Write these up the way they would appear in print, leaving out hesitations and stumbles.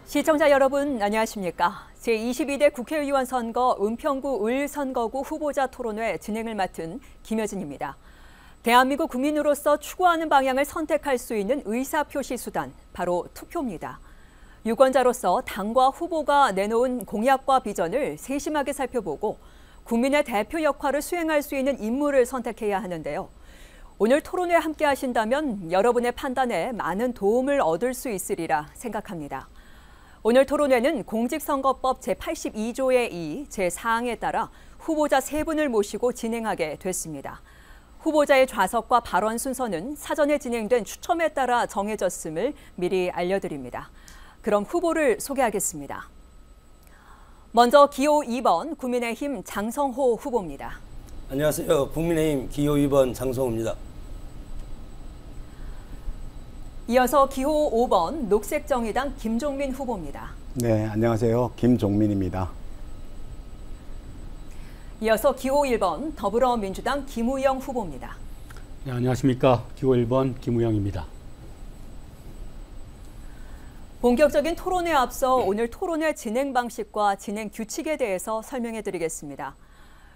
시청자 여러분 안녕하십니까? 제22대 국회의원 선거 은평구 을선거구 후보자 토론회 진행을 맡은 김여진입니다. 대한민국 국민으로서 추구하는 방향을 선택할 수 있는 의사표시 수단, 바로 투표입니다. 유권자로서 당과 후보가 내놓은 공약과 비전을 세심하게 살펴보고 국민의 대표 역할을 수행할 수 있는 인물을 선택해야 하는데요. 오늘 토론회 함께 하신다면 여러분의 판단에 많은 도움을 얻을 수 있으리라 생각합니다. 오늘 토론회는 공직선거법 제82조의 2, 제4항에 따라 후보자 3분을 모시고 진행하게 됐습니다. 후보자의 좌석과 발언 순서는 사전에 진행된 추첨에 따라 정해졌음을 미리 알려드립니다. 그럼 후보를 소개하겠습니다. 먼저 기호 2번 국민의힘 장성호 후보입니다. 안녕하세요. 국민의힘 기호 2번 장성호입니다. 이어서 기호 5번 녹색정의당 김종민 후보입니다. 네, 안녕하세요. 김종민입니다. 이어서 기호 1번 더불어민주당 김우영 후보입니다. 네, 안녕하십니까. 기호 1번 김우영입니다. 본격적인 토론에 앞서 오늘 토론회 진행 방식과 진행 규칙에 대해서 설명해 드리겠습니다.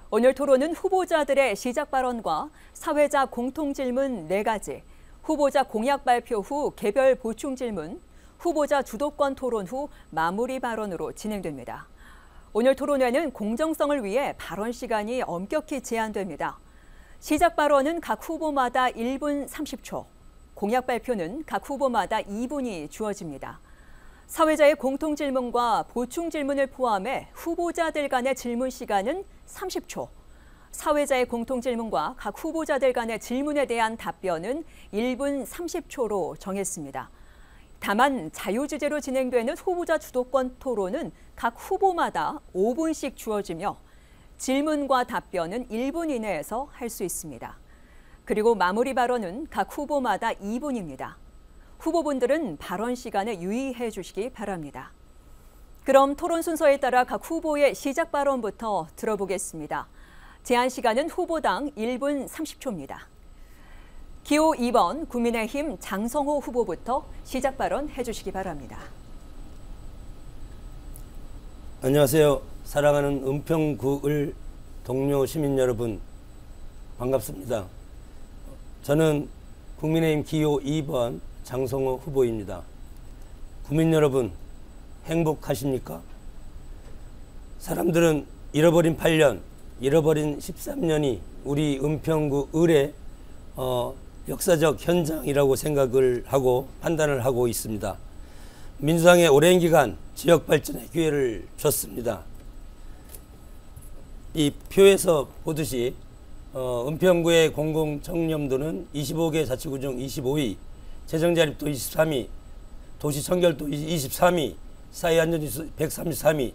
오늘 토론은 후보자들의 시작 발언과 사회자 공통 질문 4가지, 후보자 공약 발표 후 개별 보충 질문, 후보자 주도권 토론 후 마무리 발언으로 진행됩니다. 오늘 토론회는 공정성을 위해 발언 시간이 엄격히 제한됩니다. 시작 발언은 각 후보마다 1분 30초, 공약 발표는 각 후보마다 2분이 주어집니다. 사회자의 공통 질문과 보충 질문을 포함해 후보자들 간의 질문 시간은 30초, 사회자의 공통 질문과 각 후보자들 간의 질문에 대한 답변은 1분 30초로 정했습니다. 다만 자유주제로 진행되는 후보자 주도권 토론은 각 후보마다 5분씩 주어지며 질문과 답변은 1분 이내에서 할 수 있습니다. 그리고 마무리 발언은 각 후보마다 2분입니다. 후보분들은 발언 시간에 유의해 주시기 바랍니다. 그럼 토론 순서에 따라 각 후보의 시작 발언부터 들어보겠습니다. 제한 시간은 후보당 1분 30초입니다. 기호 2번 국민의힘 장성호 후보부터 시작 발언 해주시기 바랍니다. 안녕하세요. 사랑하는 은평구 을 동료 시민 여러분, 반갑습니다. 저는 국민의힘 기호 2번 장성호 후보입니다. 국민 여러분, 행복하십니까? 사람들은 잃어버린 8년, 잃어버린 13년이 우리 은평구 을의 역사적 현장이라고 생각을 하고 판단을 하고 있습니다. 민주당에 오랜 기간 지역 발전의 기회를 줬습니다. 이 표에서 보듯이 은평구의 공공청렴도는 25개 자치구 중 25위, 재정자립도 23위, 도시청결도 23위, 사회안전지수 133위,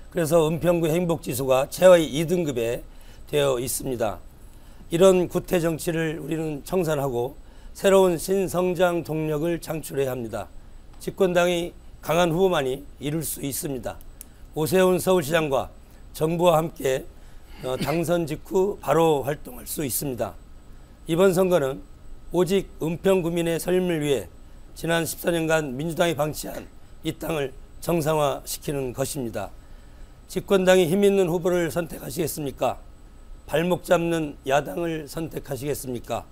그래서 은평구 행복지수가 최하위 2등급에 되어 있습니다. 이런 구태 정치를 우리는 청산하고 새로운 신성장 동력을 창출해야 합니다. 집권당이 강한 후보만이 이룰 수 있습니다. 오세훈 서울시장과 정부와 함께 당선 직후 바로 활동할 수 있습니다. 이번 선거는 오직 은평구민의 삶을 위해 지난 14년간 민주당이 방치한 이 땅을 정상화시키는 것입니다. 집권당이 힘있는 후보를 선택하시겠습니까? 발목 잡는 야당을 선택하시겠습니까?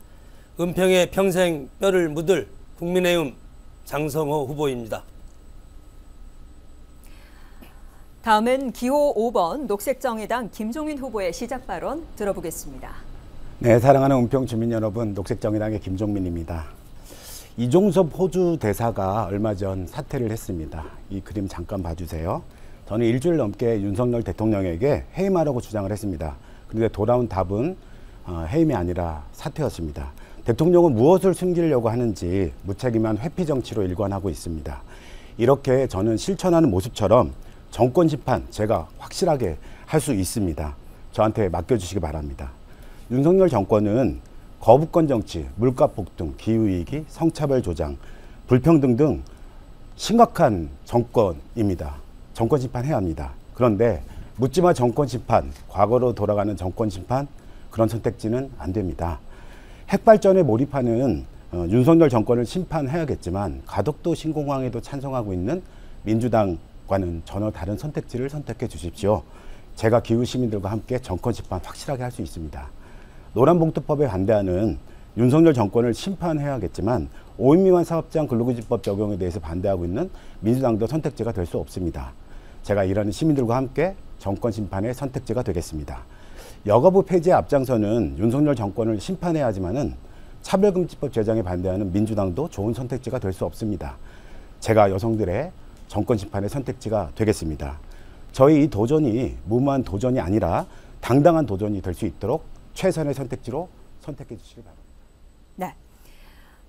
은평에 평생 뼈를 묻을 국민의힘 장성호 후보입니다. 다음은 기호 5번 녹색정의당 김종민 후보의 시작 발언 들어보겠습니다. 네, 사랑하는 은평 주민 여러분, 녹색정의당의 김종민입니다. 이종섭 호주 대사가 얼마 전 사퇴를 했습니다. 이 그림 잠깐 봐주세요. 저는 일주일 넘게 윤석열 대통령에게 해임하라고 주장을 했습니다. 그런데 돌아온 답은 해임이 아니라 사퇴였습니다. 대통령은 무엇을 숨기려고 하는지 무책임한 회피 정치로 일관하고 있습니다. 이렇게 저는 실천하는 모습처럼 정권 심판 제가 확실하게 할 수 있습니다. 저한테 맡겨주시기 바랍니다. 윤석열 정권은 거부권 정치, 물가 폭등, 기후위기, 성차별 조장, 불평등 등 심각한 정권입니다. 정권 심판해야 합니다. 그런데 묻지마 정권 심판, 과거로 돌아가는 정권 심판, 그런 선택지는 안 됩니다. 핵발전에 몰입하는 윤석열 정권을 심판해야겠지만 가덕도 신공항에도 찬성하고 있는 민주당과는 전혀 다른 선택지를 선택해 주십시오. 제가 기후 시민들과 함께 정권 심판 확실하게 할 수 있습니다. 노란봉투법에 반대하는 윤석열 정권을 심판해야겠지만 5인 미만 사업장 근로기준법 적용에 대해서 반대하고 있는 민주당도 선택지가 될 수 없습니다. 제가 일하는 시민들과 함께 정권 심판의 선택지가 되겠습니다. 여가부 폐지에 앞장서는 윤석열 정권을 심판해야 하지만은 차별금지법 제정에 반대하는 민주당도 좋은 선택지가 될 수 없습니다. 제가 여성들의 정권 심판의 선택지가 되겠습니다. 저희 이 도전이 무모한 도전이 아니라 당당한 도전이 될 수 있도록 최선의 선택지로 선택해 주시기 바랍니다. 네.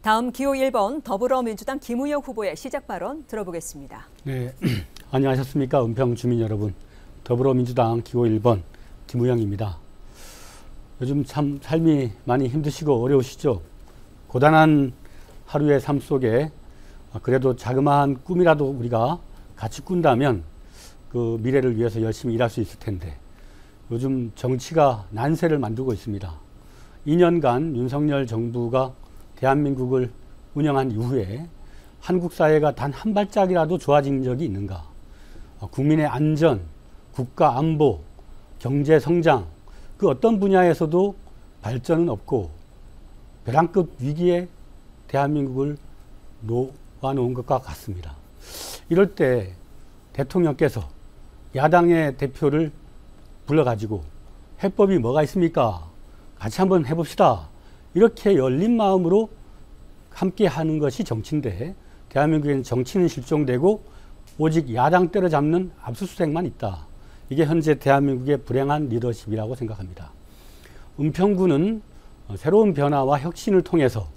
다음 기호 1번 더불어민주당 김우영 후보의 시작 발언 들어보겠습니다. 네, 안녕하셨습니까? 은평 주민 여러분. 더불어민주당 기호 1번 김우영입니다. 요즘 참 삶이 많이 힘드시고 어려우시죠? 고단한 하루의 삶 속에 그래도 자그마한 꿈이라도 우리가 같이 꾼다면 그 미래를 위해서 열심히 일할 수 있을 텐데 요즘 정치가 난세를 만들고 있습니다. 2년간 윤석열 정부가 대한민국을 운영한 이후에 한국 사회가 단 한 발짝이라도 좋아진 적이 있는가? 국민의 안전, 국가 안보, 경제 성장 그 어떤 분야에서도 발전은 없고 벼랑끝 위기에 대한민국을 놓아놓은 것과 같습니다. 이럴 때 대통령께서 야당의 대표를 불러가지고 해법이 뭐가 있습니까? 같이 한번 해봅시다. 이렇게 열린 마음으로 함께 하는 것이 정치인데 대한민국에는 정치는 실종되고 오직 야당 때려잡는 압수수색만 있다. 이게 현재 대한민국의 불행한 리더십이라고 생각합니다. 은평구는 새로운 변화와 혁신을 통해서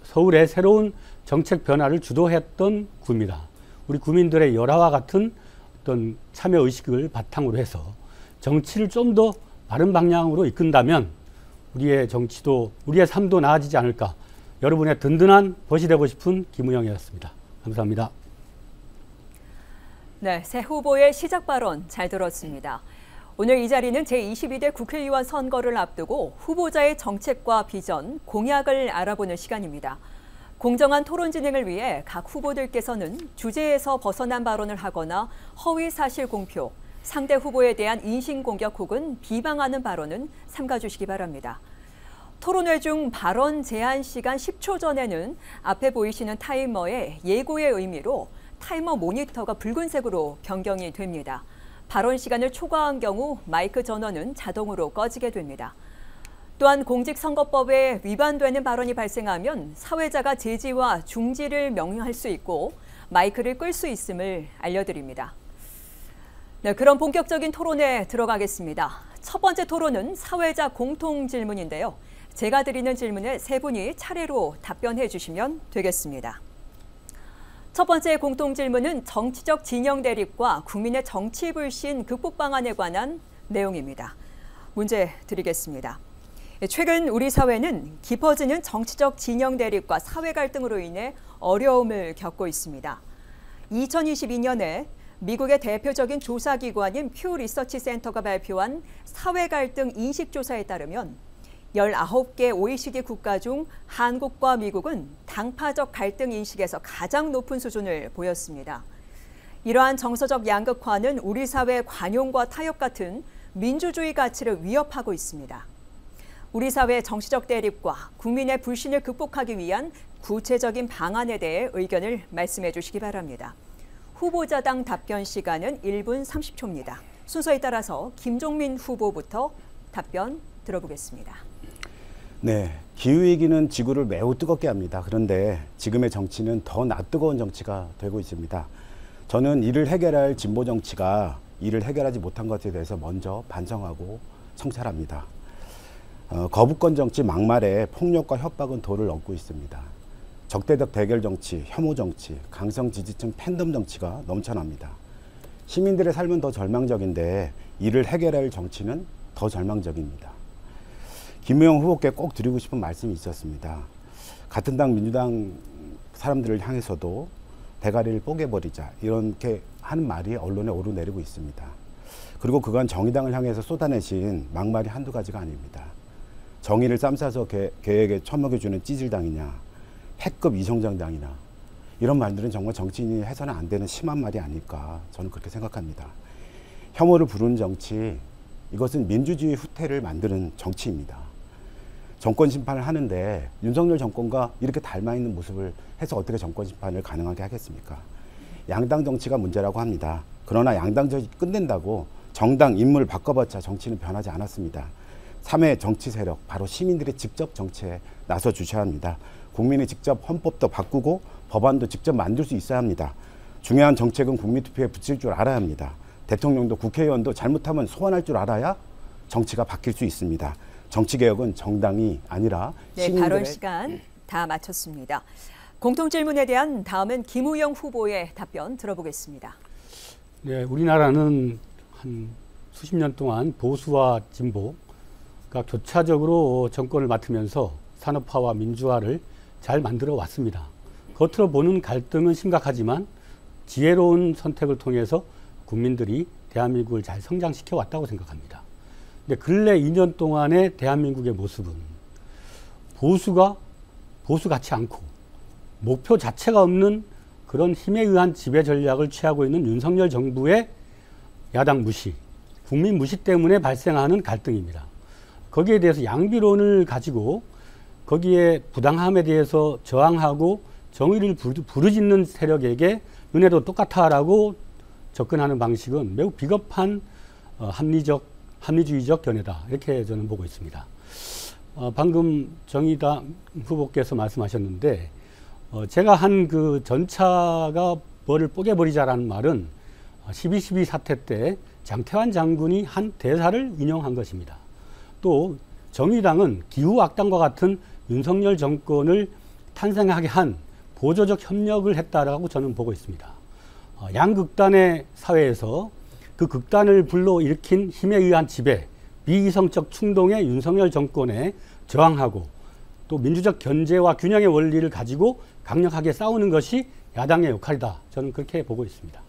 서울의 새로운 정책 변화를 주도했던 구입니다. 우리 구민들의 열화와 같은 어떤 참여의식을 바탕으로 해서 정치를 좀 더 바른 방향으로 이끈다면 우리의 정치도, 우리의 삶도 나아지지 않을까. 여러분의 든든한 벗이 되고 싶은 김우영이었습니다. 감사합니다. 네, 새 후보의 시작 발언 잘 들었습니다. 오늘 이 자리는 제22대 국회의원 선거를 앞두고 후보자의 정책과 비전, 공약을 알아보는 시간입니다. 공정한 토론 진행을 위해 각 후보들께서는 주제에서 벗어난 발언을 하거나 허위 사실 공표, 상대 후보에 대한 인신공격 혹은 비방하는 발언은 삼가주시기 바랍니다. 토론회 중 발언 제한 시간 10초 전에는 앞에 보이시는 타이머의 예고의 의미로 타이머 모니터가 붉은색으로 변경이 됩니다. 발언 시간을 초과한 경우 마이크 전원은 자동으로 꺼지게 됩니다. 또한 공직선거법에 위반되는 발언이 발생하면 사회자가 제지와 중지를 명령할 수 있고 마이크를 끌 수 있음을 알려드립니다. 네, 그럼 본격적인 토론에 들어가겠습니다. 첫 번째 토론은 사회자 공통 질문인데요. 제가 드리는 질문에 세 분이 차례로 답변해 주시면 되겠습니다. 첫 번째 공통 질문은 정치적 진영 대립과 국민의 정치 불신 극복 방안에 관한 내용입니다. 문제 드리겠습니다. 최근 우리 사회는 깊어지는 정치적 진영 대립과 사회 갈등으로 인해 어려움을 겪고 있습니다. 2022년에 미국의 대표적인 조사기관인 퓨 리서치 센터가 발표한 사회 갈등 인식조사에 따르면 19개 OECD 국가 중 한국과 미국은 당파적 갈등 인식에서 가장 높은 수준을 보였습니다. 이러한 정서적 양극화는 우리 사회의 관용과 타협 같은 민주주의 가치를 위협하고 있습니다. 우리 사회의 정치적 대립과 국민의 불신을 극복하기 위한 구체적인 방안에 대해 의견을 말씀해 주시기 바랍니다. 후보자당 답변 시간은 1분 30초입니다. 순서에 따라서 김종민 후보부터 답변 들어보겠습니다. 네, 기후위기는 지구를 매우 뜨겁게 합니다. 그런데 지금의 정치는 더 낯뜨거운 정치가 되고 있습니다. 저는 이를 해결할 진보 정치가 이를 해결하지 못한 것에 대해서 먼저 반성하고 성찰합니다. 거부권 정치 막말에 폭력과 협박은 도를 얻고 있습니다. 적대적 대결 정치, 혐오 정치, 강성 지지층 팬덤 정치가 넘쳐납니다. 시민들의 삶은 더 절망적인데 이를 해결할 정치는 더 절망적입니다. 김우영 후보께 꼭 드리고 싶은 말씀이 있었습니다. 같은 당 민주당 사람들을 향해서도 대가리를 뽀개버리자 이렇게 하는 말이 언론에 오르내리고 있습니다. 그리고 그건 정의당을 향해서 쏟아내신 막말이 한두 가지가 아닙니다. 정의를 쌈싸서 개에게 처먹여주는 찌질당이냐, 패급 이성장당이나 이런 말들은 정말 정치인이 해서는 안 되는 심한 말이 아닐까 저는 그렇게 생각합니다. 혐오를 부르는 정치, 이것은 민주주의 후퇴를 만드는 정치입니다. 정권 심판을 하는데 윤석열 정권과 이렇게 닮아 있는 모습을 해서 어떻게 정권 심판을 가능하게 하겠습니까? 양당 정치가 문제라고 합니다. 그러나 양당 정치 끝낸다고 정당 인물 바꿔봤자 정치는 변하지 않았습니다. 3회 정치 세력, 바로 시민들이 직접 정치에 나서 주셔야 합니다. 국민이 직접 헌법도 바꾸고 법안도 직접 만들 수 있어야 합니다. 중요한 정책은 국민투표에 붙일 줄 알아야 합니다. 대통령도 국회의원도 잘못하면 소환할 줄 알아야 정치가 바뀔 수 있습니다. 정치개혁은 정당이 아니라 시민들의... 발언 시간 다 마쳤습니다. 공통질문에 대한 다음은 김우영 후보의 답변 들어보겠습니다. 네, 우리나라는 한 수십 년 동안 보수와 진보가 교차적으로 정권을 맡으면서 산업화와 민주화를 잘 만들어 왔습니다. 겉으로 보는 갈등은 심각하지만 지혜로운 선택을 통해서 국민들이 대한민국을 잘 성장시켜 왔다고 생각합니다. 근데 근래 2년 동안의 대한민국의 모습은 보수 같지 않고 목표 자체가 없는 그런 힘에 의한 지배 전략을 취하고 있는 윤석열 정부의 야당 무시, 국민 무시 때문에 발생하는 갈등입니다. 거기에 대해서 양비론을 가지고 거기에 부당함에 대해서 저항하고 정의를 부르짖는 세력에게 너네도 똑같아라고 접근하는 방식은 매우 비겁한 합리주의적 견해다, 이렇게 저는 보고 있습니다. 방금 정의당 후보께서 말씀하셨는데 제가 한 그 전차가 뭐를 뽀개버리자라는 말은 12.12 사태 때 장태환 장군이 한 대사를 인용한 것입니다. 또 정의당은 기후악당과 같은 윤석열 정권을 탄생하게 한 보조적 협력을 했다라고 저는 보고 있습니다. 양극단의 사회에서 그 극단을 불러일으킨 힘에 의한 지배, 비이성적 충동에 윤석열 정권에 저항하고 또 민주적 견제와 균형의 원리를 가지고 강력하게 싸우는 것이 야당의 역할이다. 저는 그렇게 보고 있습니다.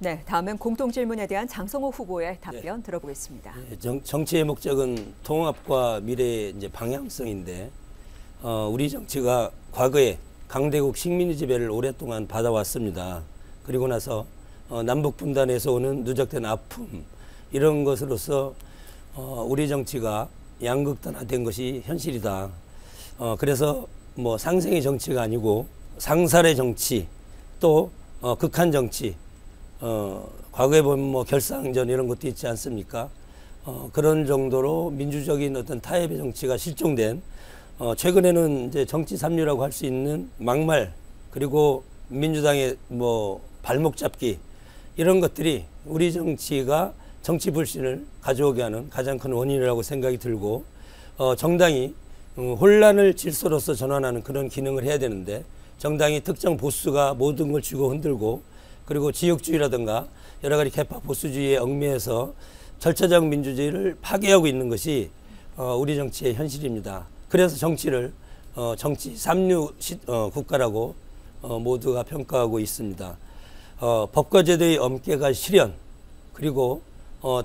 네, 다음은 공통질문에 대한 장성호 후보의 답변 들어보겠습니다. 정치의 목적은 통합과 미래의 이제 방향성인데 우리 정치가 과거에 강대국 식민지 지배를 오랫동안 받아왔습니다. 그리고 나서 남북 분단에서 오는 누적된 아픔, 이런 것으로서 우리 정치가 양극단화된 것이 현실이다. 그래서 뭐 상생의 정치가 아니고 상살의 정치, 또 극한 정치, 과거에 보면 뭐 결상전 이런 것도 있지 않습니까? 그런 정도로 민주적인 어떤 타협의 정치가 실종된, 최근에는 이제 정치 삼류라고 할 수 있는 막말, 그리고 민주당의 뭐 발목 잡기, 이런 것들이 우리 정치가 정치 불신을 가져오게 하는 가장 큰 원인이라고 생각이 들고, 정당이 혼란을 질서로서 전환하는 그런 기능을 해야 되는데, 정당이 특정 보수가 모든 걸 쥐고 흔들고, 그리고 지역주의라든가 여러 가지 개파 보수주의에 얽매여서 절차적 민주주의를 파괴하고 있는 것이 우리 정치의 현실입니다. 그래서 정치를 정치 삼류 국가라고 모두가 평가하고 있습니다. 법과 제도의 엄격한 실현, 그리고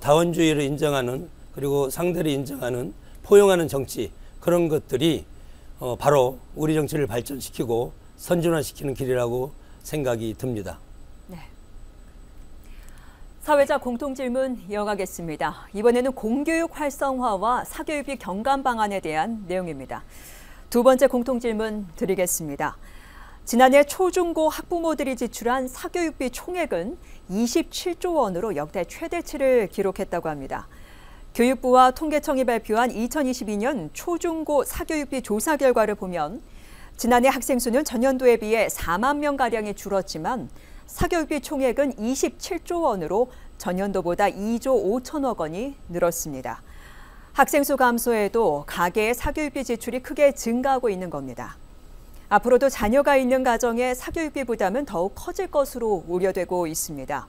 다원주의를 인정하는, 그리고 상대를 인정하는, 포용하는 정치, 그런 것들이 바로 우리 정치를 발전시키고 선진화시키는 길이라고 생각이 듭니다. 네. 사회자 공통질문 이어가겠습니다. 이번에는 공교육 활성화와 사교육비 경감 방안에 대한 내용입니다. 두 번째 공통질문 드리겠습니다. 지난해 초중고 학부모들이 지출한 사교육비 총액은 27조 원으로 역대 최대치를 기록했다고 합니다. 교육부와 통계청이 발표한 2022년 초중고 사교육비 조사 결과를 보면 지난해 학생 수는 전년도에 비해 4만 명가량이 줄었지만 사교육비 총액은 27조 원으로 전년도보다 2조 5천억 원이 늘었습니다. 학생 수 감소에도 가계의 사교육비 지출이 크게 증가하고 있는 겁니다. 앞으로도 자녀가 있는 가정의 사교육비 부담은 더욱 커질 것으로 우려되고 있습니다.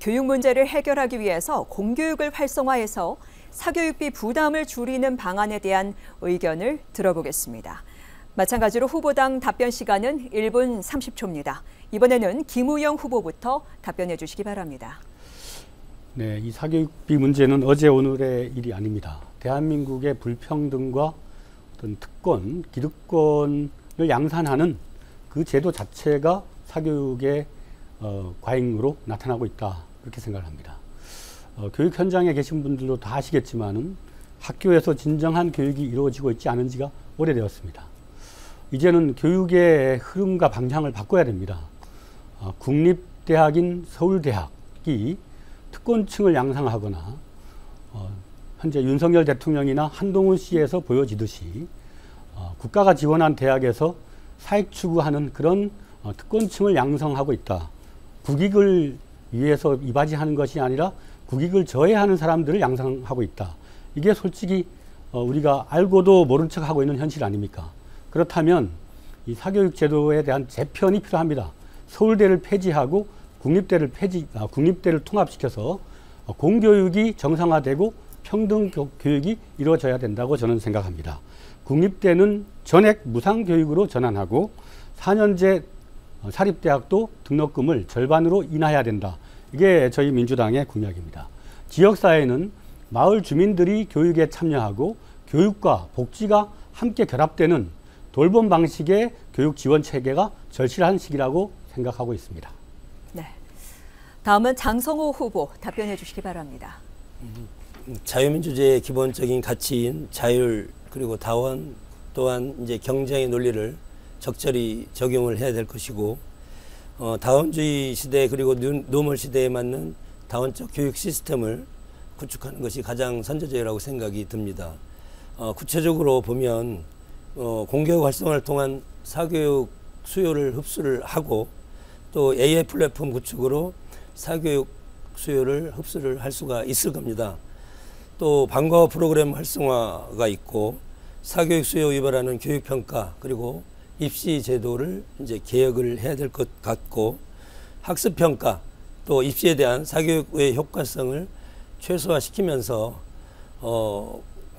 교육 문제를 해결하기 위해서 공교육을 활성화해서 사교육비 부담을 줄이는 방안에 대한 의견을 들어보겠습니다. 마찬가지로 후보당 답변 시간은 1분 30초입니다. 이번에는 김우영 후보부터 답변해 주시기 바랍니다. 네, 이 사교육비 문제는 어제 오늘의 일이 아닙니다. 대한민국의 불평등과 어떤 특권, 기득권을 양산하는 그 제도 자체가 사교육의 과잉으로 나타나고 있다, 그렇게 생각을 합니다. 교육 현장에 계신 분들도 다 아시겠지만은 학교에서 진정한 교육이 이루어지고 있지 않은 지가 오래되었습니다. 이제는 교육의 흐름과 방향을 바꿔야 됩니다. 국립대학인 서울대학이 특권층을 양성하거나 현재 윤석열 대통령이나 한동훈 씨에서 보여지듯이 국가가 지원한 대학에서 사익 추구하는 그런 특권층을 양성하고 있다. 국익을 위해서 이바지하는 것이 아니라 국익을 저해하는 사람들을 양성하고 있다. 이게 솔직히 우리가 알고도 모른 척하고 있는 현실 아닙니까? 그렇다면 이 사교육 제도에 대한 재편이 필요합니다. 서울대를 폐지하고 국립대를 통합시켜서 공교육이 정상화되고 평등 교육이 이루어져야 된다고 저는 생각합니다. 국립대는 전액 무상교육으로 전환하고 4년제 사립대학도 등록금을 절반으로 인하해야 된다. 이게 저희 민주당의 공약입니다. 지역사회는 마을 주민들이 교육에 참여하고 교육과 복지가 함께 결합되는 돌봄 방식의 교육 지원 체계가 절실한 시기라고 생각하고 있습니다. 네. 다음은 장성호 후보 답변해 주시기 바랍니다. 자유민주주의의 기본적인 가치인 자율 그리고 다원 또한 이제 경쟁의 논리를 적절히 적용을 해야 될 것이고 다원주의 시대 그리고 노멀 시대에 맞는 다원적 교육 시스템을 구축하는 것이 가장 선제적이라고 생각이 듭니다. 구체적으로 보면 공교육 활성화를 통한 사교육 수요를 흡수를 하고 또 AI 플랫폼 구축으로 사교육 수요를 흡수를 할 수가 있을 겁니다. 또 방과후 프로그램 활성화가 있고 사교육 수요 유발하는 교육평가 그리고 입시 제도를 이제 개혁을 해야 될 것 같고 학습평가 또 입시에 대한 사교육의 효과성을 최소화시키면서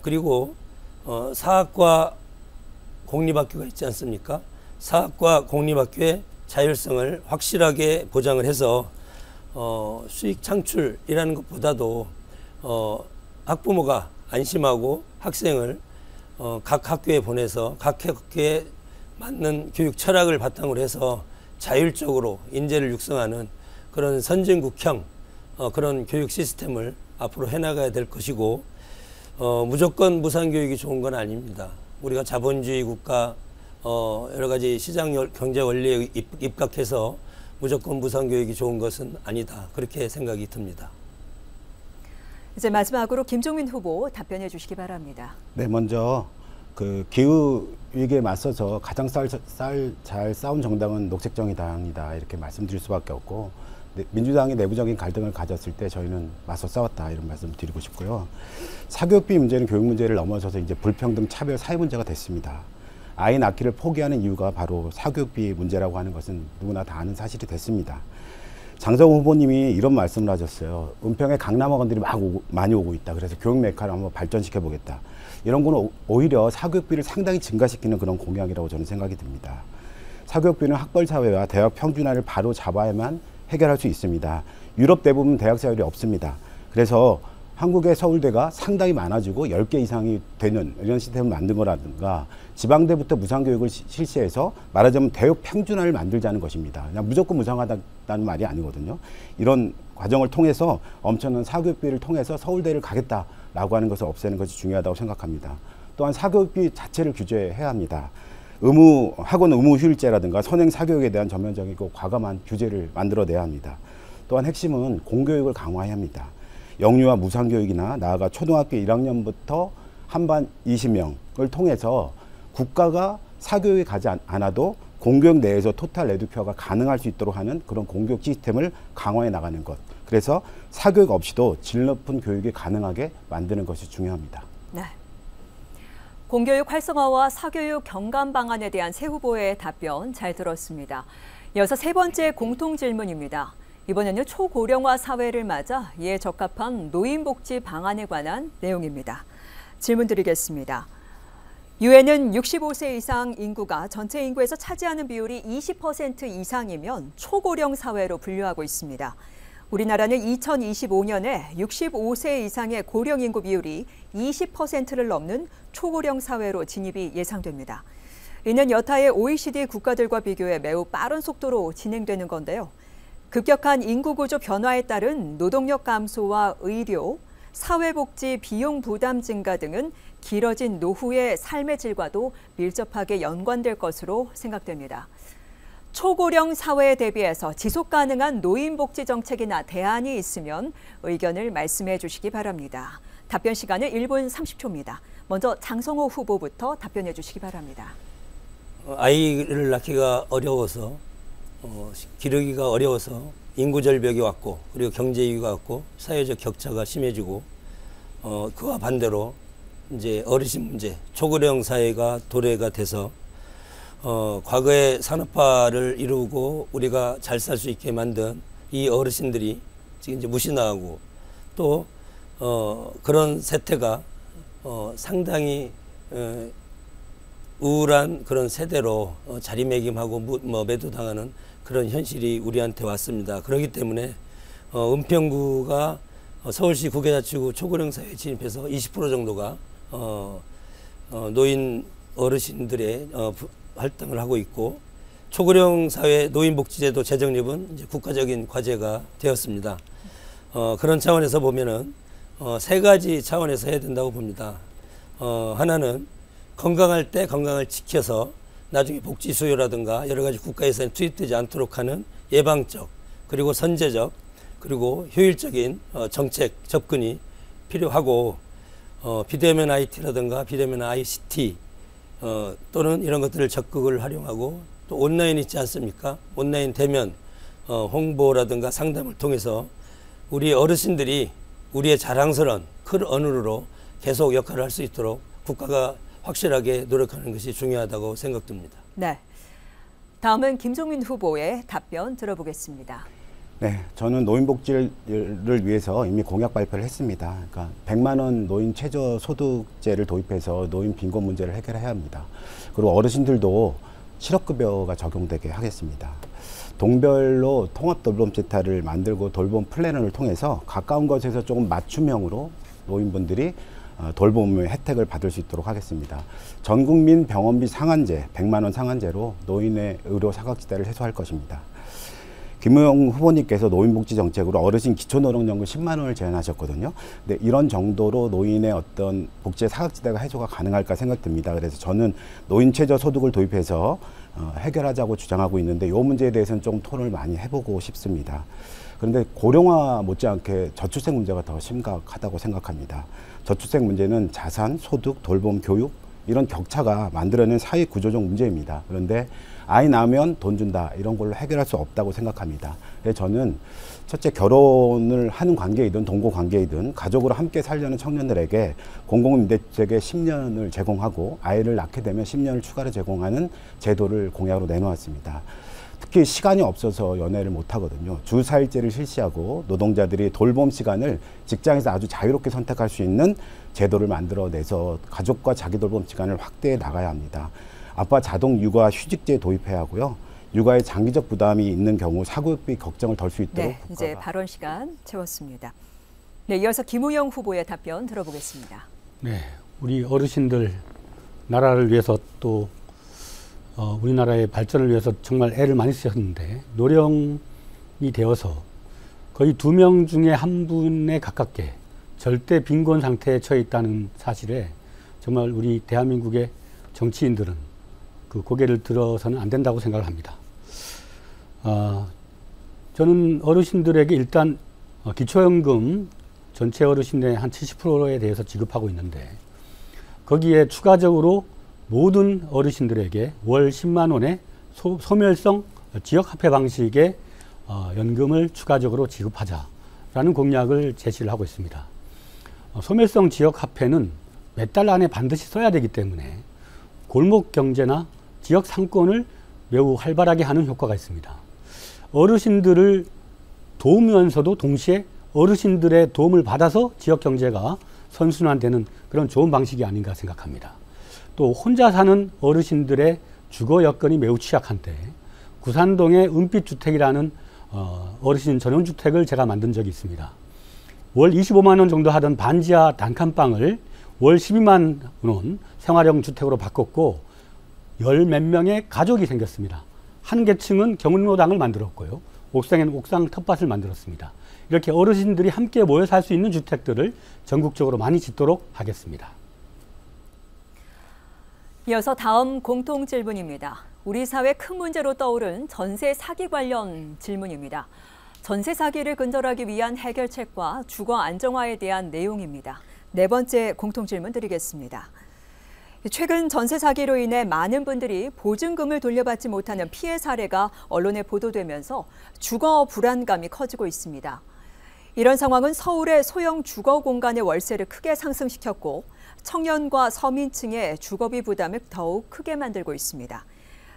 그리고 사학과 공립학교가 있지 않습니까? 사학과 공립학교의 자율성을 확실하게 보장을 해서 수익 창출이라는 것보다도 학부모가 안심하고 학생을 각 학교에 보내서 각 학교에 맞는 교육 철학을 바탕으로 해서 자율적으로 인재를 육성하는 그런 선진국형 그런 교육 시스템을 앞으로 해나가야 될 것이고 무조건 무상교육이 좋은 건 아닙니다. 우리가 자본주의 국가 여러 가지 시장 경제 원리에 입각해서 무조건 무상교육이 좋은 것은 아니다. 그렇게 생각이 듭니다. 이제 마지막으로 김종민 후보 답변해 주시기 바랍니다. 네, 먼저 그 기후 위기에 맞서서 가장 잘 싸운 정당은 녹색정의당이다 이렇게 말씀드릴 수밖에 없고 민주당이 내부적인 갈등을 가졌을 때 저희는 맞서 싸웠다 이런 말씀 드리고 싶고요. 사교육비 문제는 교육 문제를 넘어서서 이제 불평등 차별 사회 문제가 됐습니다. 아이 낳기를 포기하는 이유가 바로 사교육비 문제라고 하는 것은 누구나 다 아는 사실이 됐습니다. 장성호 후보님이 이런 말씀을 하셨어요. 은평에 강남학원들이 많이 오고 있다. 그래서 교육 메카를 한번 발전시켜 보겠다. 이런 거는 오히려 사교육비를 상당히 증가시키는 그런 공약이라고 저는 생각이 듭니다. 사교육비는 학벌 사회와 대학 평준화를 바로 잡아야만 해결할 수 있습니다. 유럽 대부분 대학 사율이 없습니다. 그래서 한국의 서울대가 상당히 많아지고 10개 이상이 되는 이런 시스템을 만든 거라든가 지방대부터 무상교육을 실시해서 말하자면 대학 평준화를 만들자는 것입니다. 그냥 무조건 무상하다는 말이 아니거든요. 이런 과정을 통해서 엄청난 사교육비를 통해서 서울대를 가겠다라고 하는 것을 없애는 것이 중요하다고 생각합니다. 또한 사교육비 자체를 규제해야 합니다. 학원 의무 휴일제라든가 선행 사교육에 대한 전면적이고 과감한 규제를 만들어내야 합니다. 또한 핵심은 공교육을 강화해야 합니다. 영유아 무상교육이나 나아가 초등학교 1학년부터 한반 20명을 통해서 국가가 사교육에 가지 않아도 공교육 내에서 토탈 에듀케어가 가능할 수 있도록 하는 그런 공교육 시스템을 강화해 나가는 것. 그래서 사교육 없이도 질 높은 교육이 가능하게 만드는 것이 중요합니다. 네. 공교육 활성화와 사교육 경감 방안에 대한 새 후보의 답변 잘 들었습니다. 이어서 세 번째 공통 질문입니다. 이번에는 초고령화 사회를 맞아 이에 적합한 노인복지 방안에 관한 내용입니다. 질문 드리겠습니다. 유엔은 65세 이상 인구가 전체 인구에서 차지하는 비율이 20% 이상이면 초고령 사회로 분류하고 있습니다. 우리나라는 2025년에 65세 이상의 고령 인구 비율이 20%를 넘는 초고령 사회로 진입이 예상됩니다. 이는 여타의 OECD 국가들과 비교해 매우 빠른 속도로 진행되는 건데요. 급격한 인구구조 변화에 따른 노동력 감소와 의료, 사회복지 비용 부담 증가 등은 길어진 노후의 삶의 질과도 밀접하게 연관될 것으로 생각됩니다. 초고령 사회에 대비해서 지속 가능한 노인복지 정책이나 대안이 있으면 의견을 말씀해 주시기 바랍니다. 답변 시간은 1분 30초입니다. 먼저 장성호 후보부터 답변해 주시기 바랍니다. 아이를 낳기가 어려워서 기르기가 어려워서 인구 절벽이 왔고 그리고 경제 위기가 왔고 사회적 격차가 심해지고 그와 반대로 이제 어르신 문제, 초고령 사회가 도래가 돼서 과거의 산업화를 이루고 우리가 잘 살 수 있게 만든 이 어르신들이 지금 이제 무시나가고 또 그런 세태가 상당히 우울한 그런 세대로 자리매김하고 매도당하는 그런 현실이 우리한테 왔습니다. 그렇기 때문에 은평구가 서울시 구계자치구 초고령 사회에 진입해서 20% 정도가 노인 어르신들의 활동을 하고 있고 초고령 사회 노인복지제도 재정립은 이제 국가적인 과제가 되었습니다. 그런 차원에서 보면은 세 가지 차원에서 해야 된다고 봅니다. 하나는 건강할 때 건강을 지켜서 나중에 복지 수요라든가 여러 가지 국가 예산이 투입되지 않도록 하는 예방적 그리고 선제적 그리고 효율적인 정책 접근이 필요하고 비대면 IT라든가 비대면 ICT 또는 이런 것들을 적극을 활용하고 또 온라인 있지 않습니까? 온라인 대면 홍보라든가 상담을 통해서 우리 어르신들이 우리의 자랑스러운 큰 어른으로 계속 역할을 할 수 있도록 국가가 확실하게 노력하는 것이 중요하다고 생각됩니다. 네, 다음은 김종민 후보의 답변 들어보겠습니다. 네, 저는 노인복지를 위해서 이미 공약 발표를 했습니다. 그러니까 100만 원 노인 최저소득제를 도입해서 노인 빈곤 문제를 해결해야 합니다. 그리고 어르신들도 실업급여가 적용되게 하겠습니다. 동별로 통합 돌봄 센터를 만들고 돌봄 플래너를 통해서 가까운 곳에서 조금 맞춤형으로 노인분들이 돌봄의 혜택을 받을 수 있도록 하겠습니다. 전국민 병원비 상한제, 100만 원 상한제로 노인의 의료 사각지대를 해소할 것입니다. 김우영 후보님께서 노인복지 정책으로 어르신 기초노령연금 10만 원을 제안하셨거든요. 근데 이런 정도로 노인의 어떤 복지의 사각지대가 해소가 가능할까 생각됩니다. 그래서 저는 노인 최저 소득을 도입해서 해결하자고 주장하고 있는데 이 문제에 대해서는 좀 토론을 많이 해보고 싶습니다. 그런데 고령화 못지않게 저출생 문제가 더 심각하다고 생각합니다. 저출생 문제는 자산, 소득, 돌봄, 교육 이런 격차가 만들어낸 사회 구조적 문제입니다. 그런데 아이 낳으면 돈 준다 이런 걸로 해결할 수 없다고 생각합니다. 그래서 저는 첫째 결혼을 하는 관계이든 동거 관계이든 가족으로 함께 살려는 청년들에게 공공임대주택에 10년을 제공하고 아이를 낳게 되면 10년을 추가로 제공하는 제도를 공약으로 내놓았습니다. 특히 시간이 없어서 연애를 못 하거든요. 주 4일제를 실시하고 노동자들이 돌봄 시간을 직장에서 아주 자유롭게 선택할 수 있는 제도를 만들어내서 가족과 자기 돌봄 시간을 확대해 나가야 합니다. 아빠 자동 육아 휴직제 도입해야 하고요. 육아에 장기적 부담이 있는 경우 사교육비 걱정을 덜 수 있도록 네, 이제 발언 시간 채웠습니다. 네, 이어서 김우영 후보의 답변 들어보겠습니다. 네, 우리 어르신들 나라를 위해서 또 우리나라의 발전을 위해서 정말 애를 많이 쓰셨는데 노령이 되어서 거의 2명 중에 1분에 가깝게 절대 빈곤 상태에 처해 있다는 사실에 정말 우리 대한민국의 정치인들은 그 고개를 들어서는 안 된다고 생각을 합니다. 저는 어르신들에게 일단 기초연금 전체 어르신의 한 70%에 대해서 지급하고 있는데 거기에 추가적으로 모든 어르신들에게 월 10만 원의 소멸성 지역화폐 방식의 연금을 추가적으로 지급하자라는 공약을 제시를 하고 있습니다. 소멸성 지역화폐는 몇 달 안에 반드시 써야 되기 때문에 골목 경제나 지역 상권을 매우 활발하게 하는 효과가 있습니다. 어르신들을 도우면서도 동시에 어르신들의 도움을 받아서 지역 경제가 선순환되는 그런 좋은 방식이 아닌가 생각합니다. 또 혼자 사는 어르신들의 주거 여건이 매우 취약한데 구산동의 은빛주택이라는 어르신 전용주택을 제가 만든 적이 있습니다. 월 25만 원 정도 하던 반지하 단칸방을 월 12만 원 생활형 주택으로 바꿨고 열 몇 명의 가족이 생겼습니다. 한 계층은 경로당을 만들었고요. 옥상에는 옥상 텃밭을 만들었습니다. 이렇게 어르신들이 함께 모여 살 수 있는 주택들을 전국적으로 많이 짓도록 하겠습니다. 이어서 다음 공통 질문입니다. 우리 사회 큰 문제로 떠오른 전세 사기 관련 질문입니다. 전세 사기를 근절하기 위한 해결책과 주거 안정화에 대한 내용입니다. 네 번째 공통 질문 드리겠습니다. 최근 전세 사기로 인해 많은 분들이 보증금을 돌려받지 못하는 피해 사례가 언론에 보도되면서 주거 불안감이 커지고 있습니다. 이런 상황은 서울의 소형 주거 공간의 월세를 크게 상승시켰고 청년과 서민층의 주거비 부담을 더욱 크게 만들고 있습니다.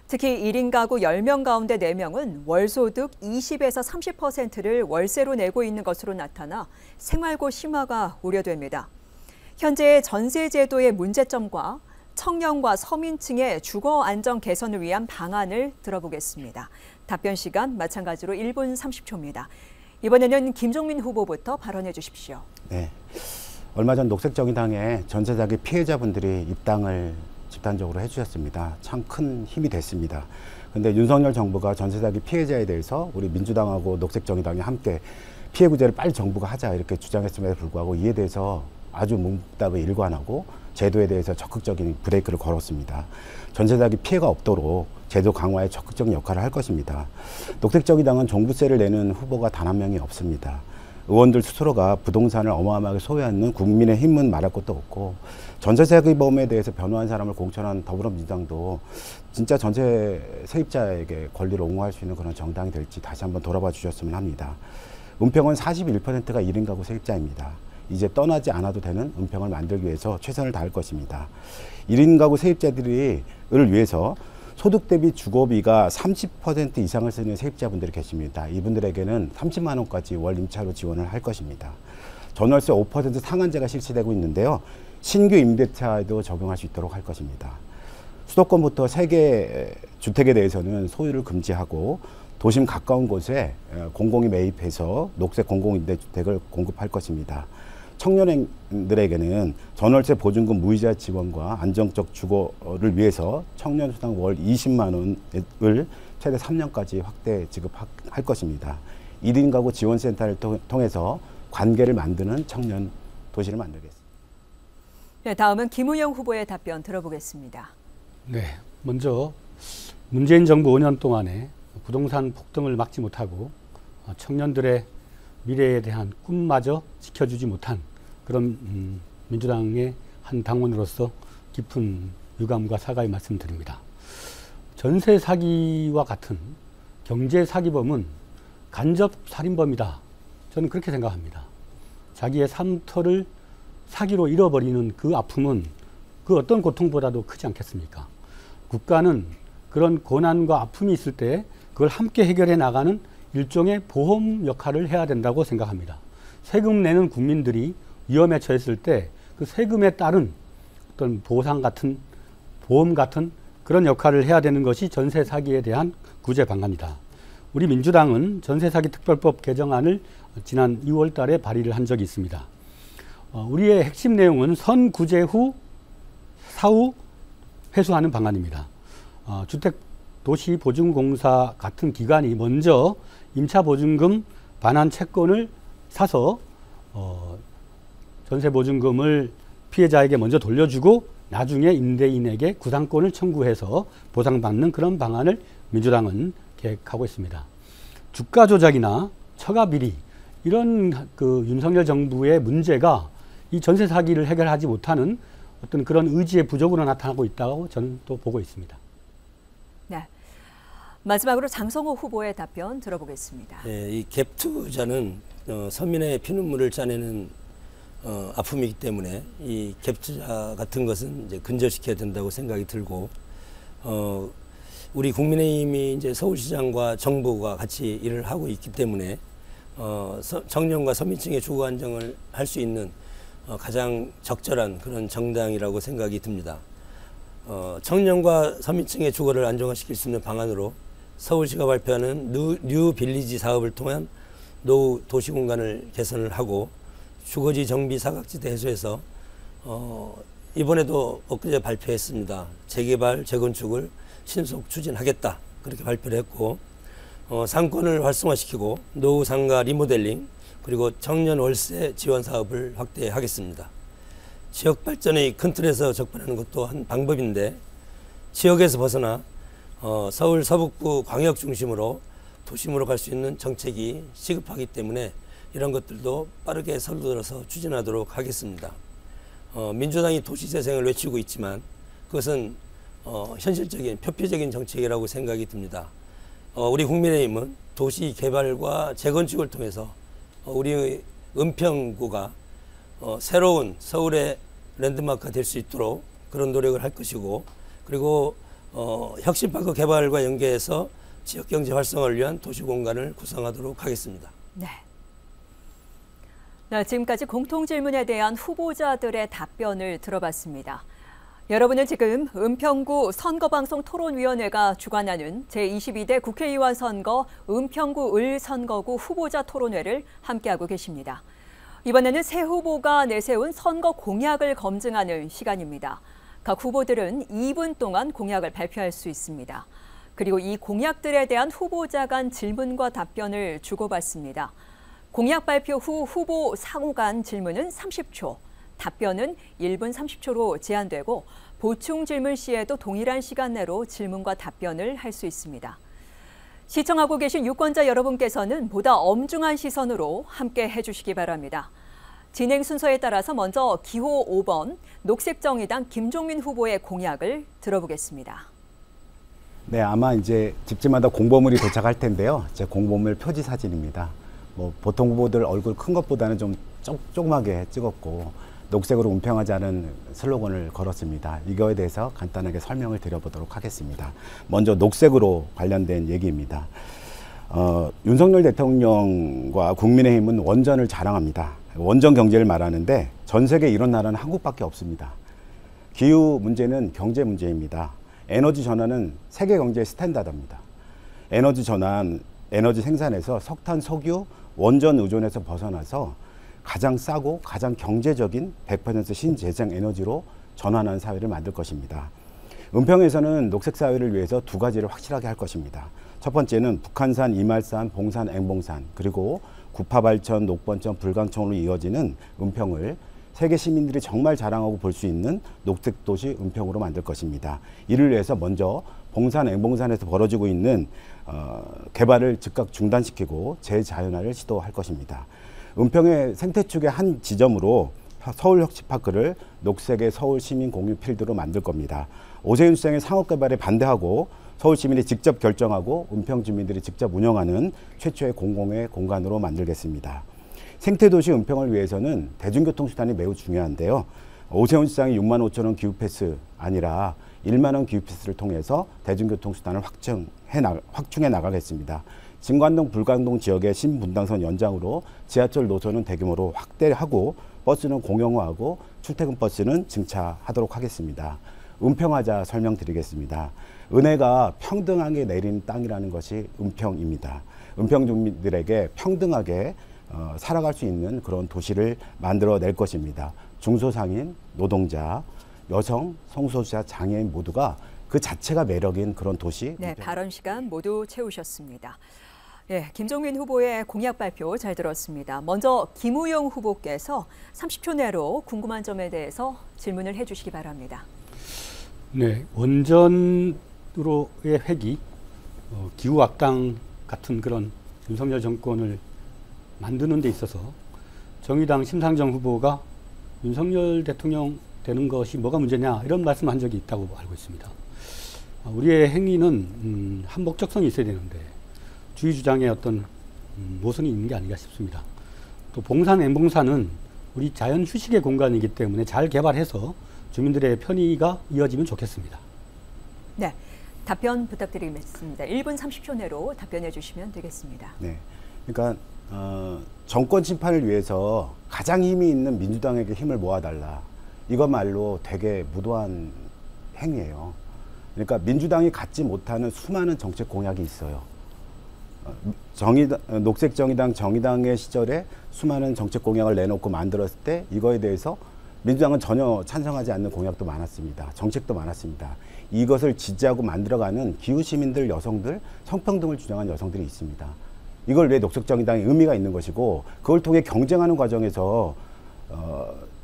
특히 1인 가구 10명 가운데 4명은 월소득 20에서 30%를 월세로 내고 있는 것으로 나타나 생활고 심화가 우려됩니다. 현재의 전세 제도의 문제점과 청년과 서민층의 주거 안정 개선을 위한 방안을 들어보겠습니다. 답변 시간 마찬가지로 1분 30초입니다. 이번에는 김종민 후보부터 발언해 주십시오. 네. 얼마 전 녹색정의당의 전세 사기 피해자분들이 입당을 집단적으로 해주셨습니다. 참 큰 힘이 됐습니다. 그런데 윤석열 정부가 전세 사기 피해자에 대해서 우리 민주당하고 녹색정의당이 함께 피해 구제를 빨리 정부가 하자 이렇게 주장했음에도 불구하고 이에 대해서 아주 묵묵하게 일관하고 제도에 대해서 적극적인 브레이크를 걸었습니다. 전세 사기 피해가 없도록 제도 강화에 적극적인 역할을 할 것입니다. 녹색정의당은 종부세를 내는 후보가 단 한 명이 없습니다. 의원들 스스로가 부동산을 어마어마하게 소유하는 국민의힘은 말할 것도 없고 전세 사기범에 대해서 변호한 사람을 공천한 더불어민주당도 진짜 전세 세입자에게 권리를 옹호할 수 있는 그런 정당이 될지 다시 한번 돌아봐 주셨으면 합니다. 은평은 41%가 1인 가구 세입자입니다. 이제 떠나지 않아도 되는 은평을 만들기 위해서 최선을 다할 것입니다. 1인 가구 세입자들을 위해서 소득 대비 주거비가 30% 이상을 쓰는 세입자분들이 계십니다. 이분들에게는 30만 원까지 월 임차로 지원을 할 것입니다. 전월세 5% 상한제가 실시되고 있는데요. 신규 임대차에도 적용할 수 있도록 할 것입니다. 수도권부터 3개 주택에 대해서는 소유를 금지하고 도심 가까운 곳에 공공이 매입해서 녹색 공공임대주택을 공급할 것입니다. 청년들에게는 전월세 보증금 무이자 지원과 안정적 주거를 위해서 청년수당 월 20만 원을 최대 3년까지 확대 지급할 것입니다. 1인 가구 지원센터를 통해서 관계를 만드는 청년 도시를 만들겠습니다. 네, 다음은 김우영 후보의 답변 들어보겠습니다. 네, 먼저 문재인 정부 5년 동안에 부동산 폭등을 막지 못하고 청년들의 미래에 대한 꿈마저 지켜주지 못한 그런 민주당의 한 당원으로서 깊은 유감과 사과의 말씀드립니다. 전세 사기와 같은 경제 사기범은 간접 살인범이다. 저는 그렇게 생각합니다. 자기의 삶터를 사기로 잃어버리는 그 아픔은 그 어떤 고통보다도 크지 않겠습니까? 국가는 그런 고난과 아픔이 있을 때 그걸 함께 해결해 나가는 일종의 보험 역할을 해야 된다고 생각합니다. 세금 내는 국민들이 위험에 처했을 때 그 세금에 따른 어떤 보상 같은 보험 같은 그런 역할을 해야 되는 것이 전세 사기에 대한 구제 방안이다. 우리 민주당은 전세 사기 특별법 개정안을 지난 2월 달에 발의를 한 적이 있습니다. 우리의 핵심 내용은 선구제 후 사후 회수하는 방안입니다. 주택도시보증공사 같은 기관이 먼저 임차보증금 반환 채권을 사서 전세보증금을 피해자에게 먼저 돌려주고 나중에 임대인에게 구상권을 청구해서 보상받는 그런 방안을 민주당은 계획하고 있습니다. 주가 조작이나 처가 비리 이런 그 윤석열 정부의 문제가 이 전세 사기를 해결하지 못하는 어떤 그런 의지의 부족으로 나타나고 있다고 저는 또 보고 있습니다. 네. 마지막으로 장성호 후보의 답변 들어보겠습니다. 예, 이 갭 투자는 서민의 피눈물을 짜내는 아픔이기 때문에 이 갭 투자 같은 것은 이제 근절시켜야 된다고 생각이 들고 우리 국민의힘이 이제 서울시장과 정부가 같이 일을 하고 있기 때문에 청년과 서민층의 주거 안정을 할 수 있는 가장 적절한 그런 정당이라고 생각이 듭니다. 청년과 서민층의 주거를 안정화시킬 수 있는 방안으로 서울시가 발표하는 뉴 빌리지 사업을 통한 노후 도시공간을 개선을 하고 주거지 정비 사각지대 해소해서 이번에도 엊그제 발표했습니다. 재개발, 재건축을 신속 추진하겠다. 그렇게 발표를 했고 상권을 활성화시키고 노후 상가 리모델링 그리고 청년 월세 지원 사업을 확대하겠습니다. 지역 발전의 큰 틀에서 접근하는 것도 한 방법인데 지역에서 벗어나 서울 서북부 광역 중심으로 도심으로 갈 수 있는 정책이 시급하기 때문에 이런 것들도 빠르게 서둘러서 추진하도록 하겠습니다. 민주당이 도시재생을 외치고 있지만 그것은 현실적인 표피적인 정책이라고 생각이 듭니다. 우리 국민의힘은 도시 개발과 재건축을 통해서 우리 은평구가 새로운 서울의 랜드마크가 될 수 있도록 그런 노력을 할 것이고 그리고 혁신파크 개발과 연계해서 지역경제 활성화를 위한 도시공간을 구성하도록 하겠습니다. 네. 네, 지금까지 공통질문에 대한 후보자들의 답변을 들어봤습니다. 여러분은 지금 은평구 선거방송 토론위원회가 주관하는 제22대 국회의원 선거 은평구 을 선거구 후보자 토론회를 함께하고 계십니다. 이번에는 새 후보가 내세운 선거 공약을 검증하는 시간입니다. 각 후보들은 2분 동안 공약을 발표할 수 있습니다. 그리고 이 공약들에 대한 후보자 간 질문과 답변을 주고받습니다. 공약 발표 후 후보 상호 간 질문은 30초, 답변은 1분 30초로 제한되고 보충 질문 시에도 동일한 시간 내로 질문과 답변을 할 수 있습니다. 시청하고 계신 유권자 여러분께서는 보다 엄중한 시선으로 함께 해주시기 바랍니다. 진행 순서에 따라서 먼저 기호 5번 녹색정의당 김종민 후보의 공약을 들어보겠습니다. 네, 아마 이제 집집마다 공보물이 도착할 텐데요. 제 공보물 표지 사진입니다. 보통 후보들 얼굴 큰 것보다는 좀 조그맣게 찍었고 녹색으로 은평하자는 슬로건을 걸었습니다. 이거에 대해서 간단하게 설명을 드려보도록 하겠습니다. 먼저 녹색으로 관련된 얘기입니다. 윤석열 대통령과 국민의힘은 원전을 자랑합니다. 원전 경제를 말하는데 전 세계에 이런 나라는 한국밖에 없습니다. 기후 문제는 경제 문제입니다. 에너지 전환은 세계 경제의 스탠다드입니다. 에너지 전환, 에너지 생산에서 석탄, 석유, 원전 의존에서 벗어나서 가장 싸고 가장 경제적인 100% 신재생 에너지로 전환하는 사회를 만들 것입니다. 은평에서는 녹색 사회를 위해서 두 가지를 확실하게 할 것입니다. 첫 번째는 북한산, 이말산, 봉산, 앵봉산 그리고 구파발천, 녹번천, 불광천으로 이어지는 은평을 세계 시민들이 정말 자랑하고 볼 수 있는 녹색 도시 은평으로 만들 것입니다. 이를 위해서 먼저 봉산, 앵봉산에서 벌어지고 있는 개발을 즉각 중단시키고 재자연화를 시도할 것입니다. 은평의 생태축의 한 지점으로 서울혁신파크를 녹색의 서울 시민 공유 필드로 만들 겁니다. 오세훈 시장의 상업개발에 반대하고 서울 시민이 직접 결정하고 은평 주민들이 직접 운영하는 최초의 공공의 공간으로 만들겠습니다. 생태도시 은평을 위해서는 대중교통수단이 매우 중요한데요. 오세훈 시장이 6만 5천 원 기후패스 아니라 1만 원 기후패스를 통해서 대중교통수단을 확충해 나가겠습니다. 진관동, 불광동 지역의 신분당선 연장으로 지하철 노선은 대규모로 확대하고 버스는 공영화하고 출퇴근 버스는 증차하도록 하겠습니다. 은평하자 설명드리겠습니다. 은혜가 평등하게 내리는 땅이라는 것이 은평입니다. 은평 주민들에게 평등하게 살아갈 수 있는 그런 도시를 만들어낼 것입니다. 중소상인, 노동자, 여성, 성소수자, 장애인 모두가 그 자체가 매력인 그런 도시. 네, 발언 시간 모두 채우셨습니다. 네, 김종민 후보의 공약 발표 잘 들었습니다. 먼저 김우영 후보께서 30초 내로 궁금한 점에 대해서 질문을 해주시기 바랍니다. 네, 원전으로의 회기, 기후 악당 같은 그런 윤석열 정권을 만드는 데 있어서 정의당 심상정 후보가 윤석열 대통령 되는 것이 뭐가 문제냐 이런 말씀한 적이 있다고 알고 있습니다. 우리의 행위는 한 목적성이 있어야 되는데 주의 주장에 어떤 모순이 있는 게 아닌가 싶습니다. 또 봉산, 앵봉산은 우리 자연 휴식의 공간이기 때문에 잘 개발해서 주민들의 편의가 이어지면 좋겠습니다. 네, 답변 부탁드리겠습니다. 1분 30초 내로 답변해 주시면 되겠습니다. 네, 그러니까 정권 심판을 위해서 가장 힘이 있는 민주당에게 힘을 모아달라. 이것말로 되게 무도한 행위예요. 그러니까 민주당이 갖지 못하는 수많은 정책 공약이 있어요. 녹색정의당, 정의당의 시절에 수많은 정책 공약을 내놓고 만들었을 때 이거에 대해서 민주당은 전혀 찬성하지 않는 공약도 많았습니다. 정책도 많았습니다. 이것을 지지하고 만들어가는 기후시민들, 여성들, 성평등을 주장한 여성들이 있습니다. 이걸 왜 녹색정의당이 의미가 있는 것이고 그걸 통해 경쟁하는 과정에서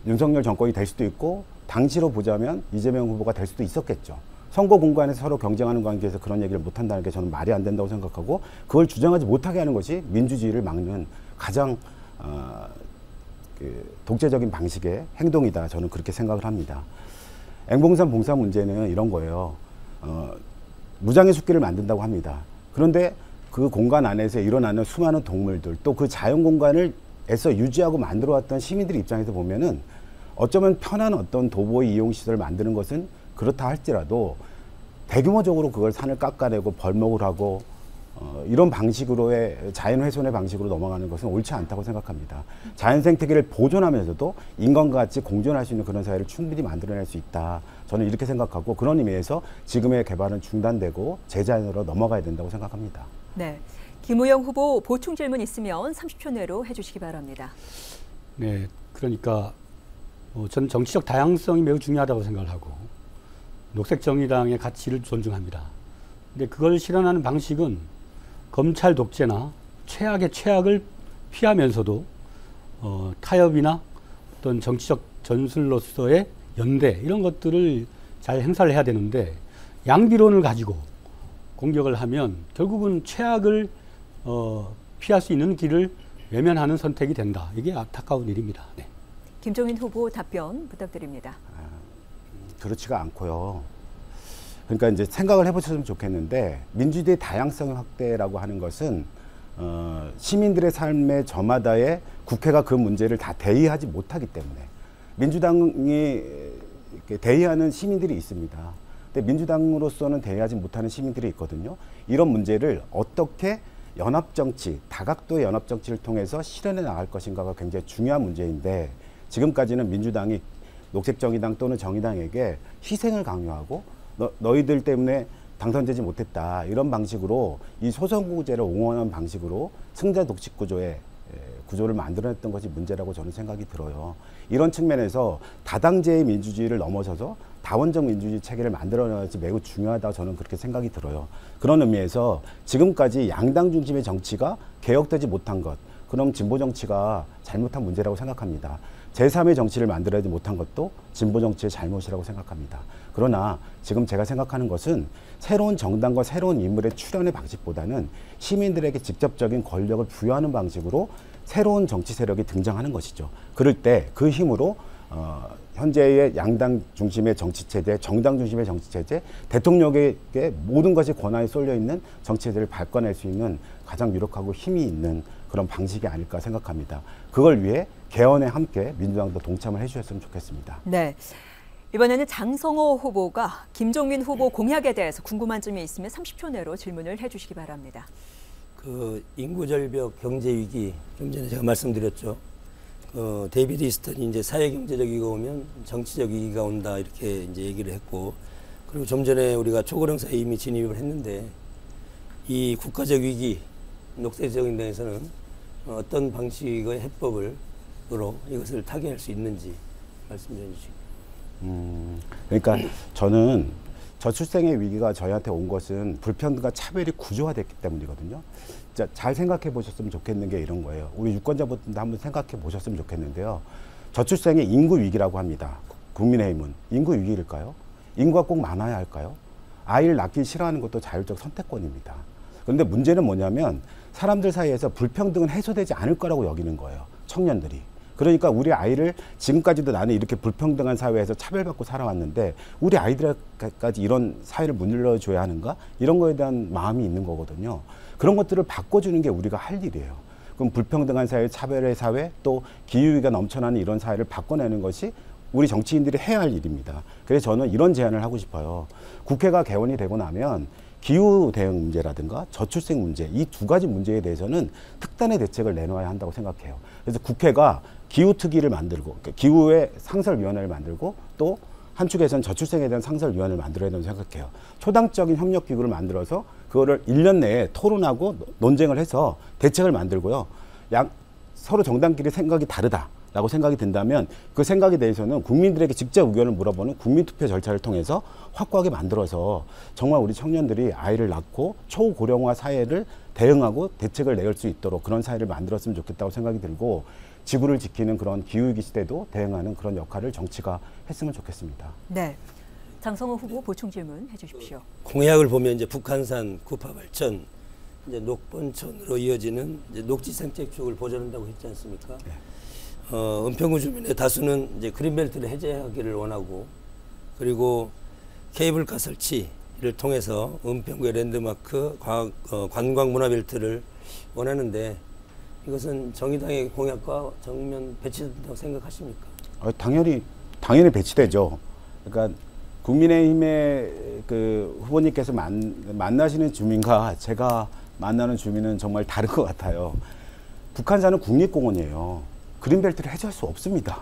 윤석열 정권이 될 수도 있고 당시로 보자면 이재명 후보가 될 수도 있었겠죠. 선거 공간에서 서로 경쟁하는 관계에서 그런 얘기를 못한다는 게 저는 말이 안 된다고 생각하고 그걸 주장하지 못하게 하는 것이 민주주의를 막는 가장 독재적인 방식의 행동이다. 저는 그렇게 생각을 합니다. 앵봉산 봉사 문제는 이런 거예요. 무장의 숲길을 만든다고 합니다. 그런데 그 공간 안에서 일어나는 수많은 동물들 또 그 자연 공간을 애써 유지하고 만들어 왔던 시민들 입장에서 보면은 어쩌면 편한 어떤 도보의 이용시설을 만드는 것은 그렇다 할지라도 대규모적으로 그걸 산을 깎아내고 벌목을 하고 이런 방식으로의 자연훼손의 방식으로 넘어가는 것은 옳지 않다고 생각합니다. 자연 생태계를 보존하면서도 인간과 같이 공존할 수 있는 그런 사회를 충분히 만들어낼 수 있다. 저는 이렇게 생각하고 그런 의미에서 지금의 개발은 중단되고 재자연으로 넘어가야 된다고 생각합니다. 네, 김우영 후보 보충 질문 있으면 30초 내로 해주시기 바랍니다. 네, 그러니까 전 정치적 다양성이 매우 중요하다고 생각을 하고 녹색정의당의 가치를 존중합니다. 근데 그걸 실현하는 방식은 검찰 독재나 최악의 최악을 피하면서도 타협이나 어떤 정치적 전술로서의 연대 이런 것들을 잘 행사를 해야 되는데 양비론을 가지고 공격을 하면 결국은 최악을 피할 수 있는 길을 외면하는 선택이 된다. 이게 안타까운 일입니다. 네. 김종인 후보 답변 부탁드립니다. 그렇지가 않고요. 그러니까 이제 생각을 해보셨으면 좋겠는데 민주주의 다양성 확대라고 하는 것은 시민들의 삶의 저마다의 국회가 그 문제를 다 대의하지 못하기 때문에 민주당이 대의하는 시민들이 있습니다. 근데 민주당으로서는 대의하지 못하는 시민들이 있거든요. 이런 문제를 어떻게 연합정치, 다각도의 연합정치를 통해서 실현해 나갈 것인가가 굉장히 중요한 문제인데 지금까지는 민주당이 녹색정의당 또는 정의당에게 희생을 강요하고 너희들 때문에 당선되지 못했다. 이런 방식으로 이 소선구제를 옹호하는 방식으로 승자 독식 구조를 만들어냈던 것이 문제라고 저는 생각이 들어요. 이런 측면에서 다당제의 민주주의를 넘어서서 다원적 민주주의 체계를 만들어내는 것이 매우 중요하다고 저는 그렇게 생각이 들어요. 그런 의미에서 지금까지 양당 중심의 정치가 개혁되지 못한 것, 그런 진보 정치가 잘못한 문제라고 생각합니다. 제3의 정치를 만들어야지 못한 것도 진보 정치의 잘못이라고 생각합니다. 그러나 지금 제가 생각하는 것은 새로운 정당과 새로운 인물의 출현의 방식보다는 시민들에게 직접적인 권력을 부여하는 방식으로 새로운 정치 세력이 등장하는 것이죠. 그럴 때 그 힘으로 현재의 양당 중심의 정치체제, 정당 중심의 정치체제, 대통령에게 모든 것이 권한이 쏠려 있는 정치체제를 바꿔낼 수 있는 가장 유력하고 힘이 있는 그런 방식이 아닐까 생각합니다. 그걸 위해 개헌에 함께 민주당도 동참을 해주셨으면 좋겠습니다. 네, 이번에는 장성호 후보가 김종민 후보 공약에 대해서 궁금한 점이 있으면 30초 내로 질문을 해주시기 바랍니다. 그 인구절벽, 경제위기, 좀 전에 제가 말씀드렸죠. 데이비드 이스턴이 이제 사회경제적 위기가 오면 정치적 위기가 온다 이렇게 이제 얘기를 했고, 그리고 좀 전에 우리가 초고령사에 이미 진입을 했는데 이 국가적 위기, 녹색정의당에서는 어떤 방식의 해법으로 이것을 타개할 수 있는지 말씀 좀 해주시고. 그러니까 저는 저출생의 위기가 저희한테 온 것은 불평등과 차별이 구조화됐기 때문이거든요. 자, 잘 생각해 보셨으면 좋겠는 게 이런 거예요. 우리 유권자분들도 한번 생각해 보셨으면 좋겠는데요. 저출생의 인구 위기라고 합니다. 국민의힘은 인구 위기일까요? 인구가 꼭 많아야 할까요? 아이를 낳기 싫어하는 것도 자율적 선택권입니다. 그런데 문제는 뭐냐면 사람들 사이에서 불평등은 해소되지 않을 거라고 여기는 거예요. 청년들이. 그러니까 우리 아이를 지금까지도 나는 이렇게 불평등한 사회에서 차별받고 살아왔는데 우리 아이들까지 이런 사회를 문일러줘야 하는가? 이런 거에 대한 마음이 있는 거거든요. 그런 것들을 바꿔주는 게 우리가 할 일이에요. 그럼 불평등한 사회, 차별의 사회, 또 기후위기가 넘쳐나는 이런 사회를 바꿔내는 것이 우리 정치인들이 해야 할 일입니다. 그래서 저는 이런 제안을 하고 싶어요. 국회가 개원이 되고 나면 기후 대응 문제라든가 저출생 문제, 이 두 가지 문제에 대해서는 특단의 대책을 내놓아야 한다고 생각해요. 그래서 국회가 기후특위를 만들고, 기후의 상설위원회를 만들고, 또 한축에서는 저출생에 대한 상설위원회를 만들어야 된다고 생각해요. 초당적인 협력기구를 만들어서 그거를 1년 내에 토론하고 논쟁을 해서 대책을 만들고요. 서로 정당끼리 생각이 다르다. 라고 생각이 든다면 그 생각에 대해서는 국민들에게 직접 의견을 물어보는 국민투표 절차를 통해서 확고하게 만들어서 정말 우리 청년들이 아이를 낳고 초고령화 사회를 대응하고 대책을 내릴 수 있도록 그런 사회를 만들었으면 좋겠다고 생각이 들고 지구를 지키는 그런 기후위기 시대도 대응하는 그런 역할을 정치가 했으면 좋겠습니다. 네. 장성호 후보 보충 질문 해주십시오. 공약을 보면 이제 북한산 구파 발전, 이제 녹번촌으로 이어지는 이제 녹지 생태축을 보존한다고 했지 않습니까? 네. 은평구 주민의 다수는 이제 그린벨트를 해제하기를 원하고, 그리고 케이블카 설치를 통해서 은평구의 랜드마크 관광 문화벨트를 원하는데, 이것은 정의당의 공약과 정면 배치된다고 생각하십니까? 당연히 배치되죠. 그러니까 국민의힘의 그 후보님께서 만나시는 주민과 제가 만나는 주민은 정말 다른 것 같아요. 북한산은 국립공원이에요. 그린벨트를 해제할 수 없습니다.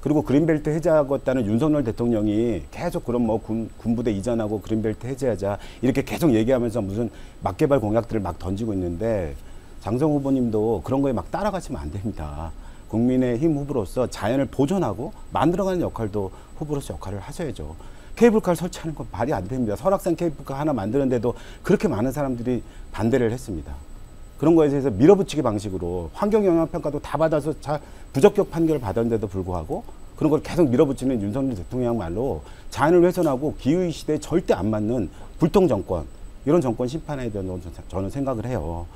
그리고 그린벨트 해제하겠다는 윤석열 대통령이 계속 그럼 뭐 군부대 이전하고 그린벨트 해제하자 이렇게 계속 얘기하면서 무슨 막개발 공약들을 막 던지고 있는데, 장성 후보님도 그런 거에 막 따라가시면 안 됩니다. 국민의힘 후보로서 자연을 보존하고 만들어가는 역할도 후보로서 역할을 하셔야죠. 케이블카를 설치하는 건 말이 안 됩니다. 설악산 케이블카 하나 만드는데도 그렇게 많은 사람들이 반대를 했습니다. 그런 거에 대해서 밀어붙이기 방식으로 환경영향평가도 다 받아서 부적격 판결을 받았는데도 불구하고 그런 걸 계속 밀어붙이는 윤석열 대통령이야말로 자연을 훼손하고 기후 시대에 절대 안 맞는 불통 정권, 이런 정권 심판에 대한 저는 생각을 해요.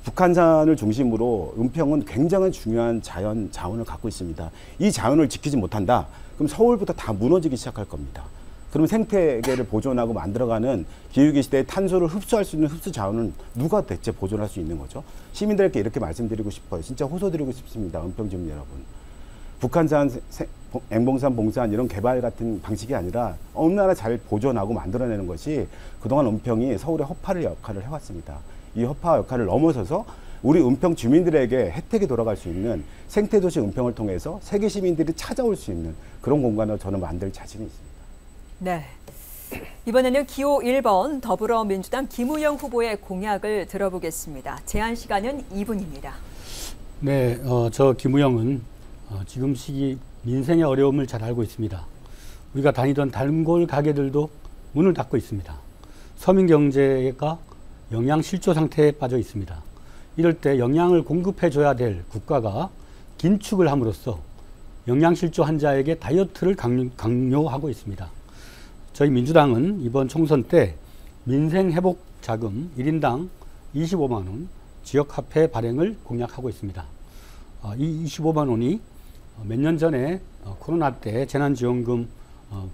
북한산을 중심으로 은평은 굉장히 중요한 자연 자원을 갖고 있습니다. 이 자원을 지키지 못한다, 그럼 서울부터 다 무너지기 시작할 겁니다. 그럼 생태계를 보존하고 만들어가는 기후위기 시대에 탄소를 흡수할 수 있는 흡수 자원은 누가 대체 보존할 수 있는 거죠? 시민들에게 이렇게 말씀드리고 싶어요. 진짜 호소드리고 싶습니다. 은평 주민 여러분. 북한산, 앵봉산, 봉산 이런 개발 같은 방식이 아니라 어느 나라 잘 보존하고 만들어내는 것이 그동안 은평이 서울의 허파를 역할을 해왔습니다. 이 허파 역할을 넘어서서 우리 은평 주민들에게 혜택이 돌아갈 수 있는 생태도시 은평을 통해서 세계 시민들이 찾아올 수 있는 그런 공간을 저는 만들 자신이 있습니다. 네. 이번에는 기호 1번 더불어민주당 김우영 후보의 공약을 들어보겠습니다. 제한 시간은 2분입니다. 네, 저 김우영은 지금 시기 민생의 어려움을 잘 알고 있습니다. 우리가 다니던 단골 가게들도 문을 닫고 있습니다. 서민 경제가 영양 실조 상태에 빠져 있습니다. 이럴 때 영양을 공급해 줘야 될 국가가 긴축을 함으로써 영양 실조 환자에게 다이어트를 강요하고 있습니다. 저희 민주당은 이번 총선 때 민생 회복 자금 1인당 25만 원 지역화폐 발행을 공약하고 있습니다. 이 25만 원이 몇 년 전에 코로나 때 재난지원금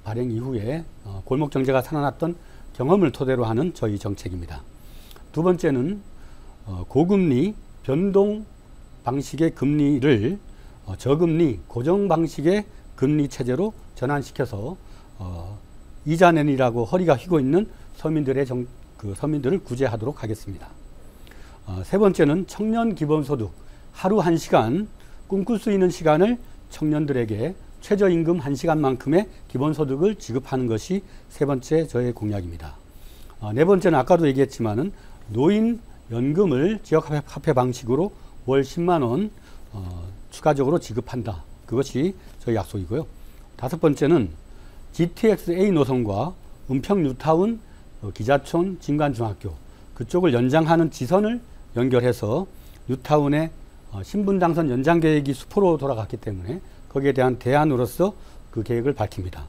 발행 이후에 골목 경제가 살아났던 경험을 토대로 하는 저희 정책입니다. 두 번째는 고금리 변동 방식의 금리를 저금리 고정 방식의 금리 체제로 전환시켜서 이자 내리라고 허리가 휘고 있는 서민들을 구제하도록 하겠습니다. 세 번째는 청년 기본소득 하루 1시간 꿈꿀 수 있는 시간을 청년들에게 최저임금 1시간만큼의 기본소득을 지급하는 것이 세 번째 저의 공약입니다. 네 번째는 아까도 얘기했지만은 노인연금을 지역화폐 방식으로 월 10만 원 추가적으로 지급한다. 그것이 저희 약속이고요. 다섯 번째는 GTX-A 노선과 은평 뉴타운 기자촌 진관중학교 그쪽을 연장하는 지선을 연결해서 뉴타운의 신분 당선 연장 계획이 수포로 돌아갔기 때문에 거기에 대한 대안으로서 그 계획을 밝힙니다.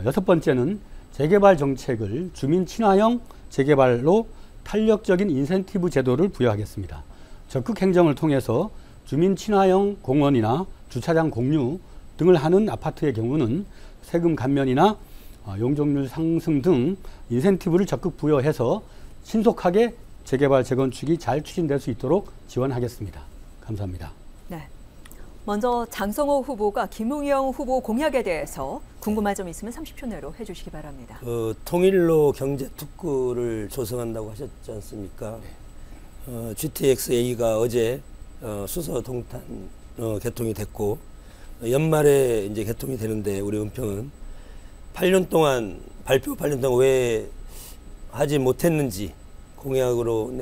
여섯 번째는 재개발 정책을 주민 친화형 재개발로 탄력적인 인센티브 제도를 부여하겠습니다. 적극 행정을 통해서 주민 친화형 공원이나 주차장 공유 등을 하는 아파트의 경우는 세금 감면이나 용적률 상승 등 인센티브를 적극 부여해서 신속하게 재개발 재건축이 잘 추진될 수 있도록 지원하겠습니다. 감사합니다. 네. 먼저 장성호 후보가 김우영 후보 공약에 대해서 궁금한 점 있으면 30초 내로 해주시기 바랍니다. 통일로 경제특구를 조성한다고 하셨지 않습니까? GTX-A가 어제 수서 동탄 개통이 됐고 연말에 이제 개통이 되는데 우리 은평은 8년 동안 발표 8년 동안 왜 하지 못했는지 공약으로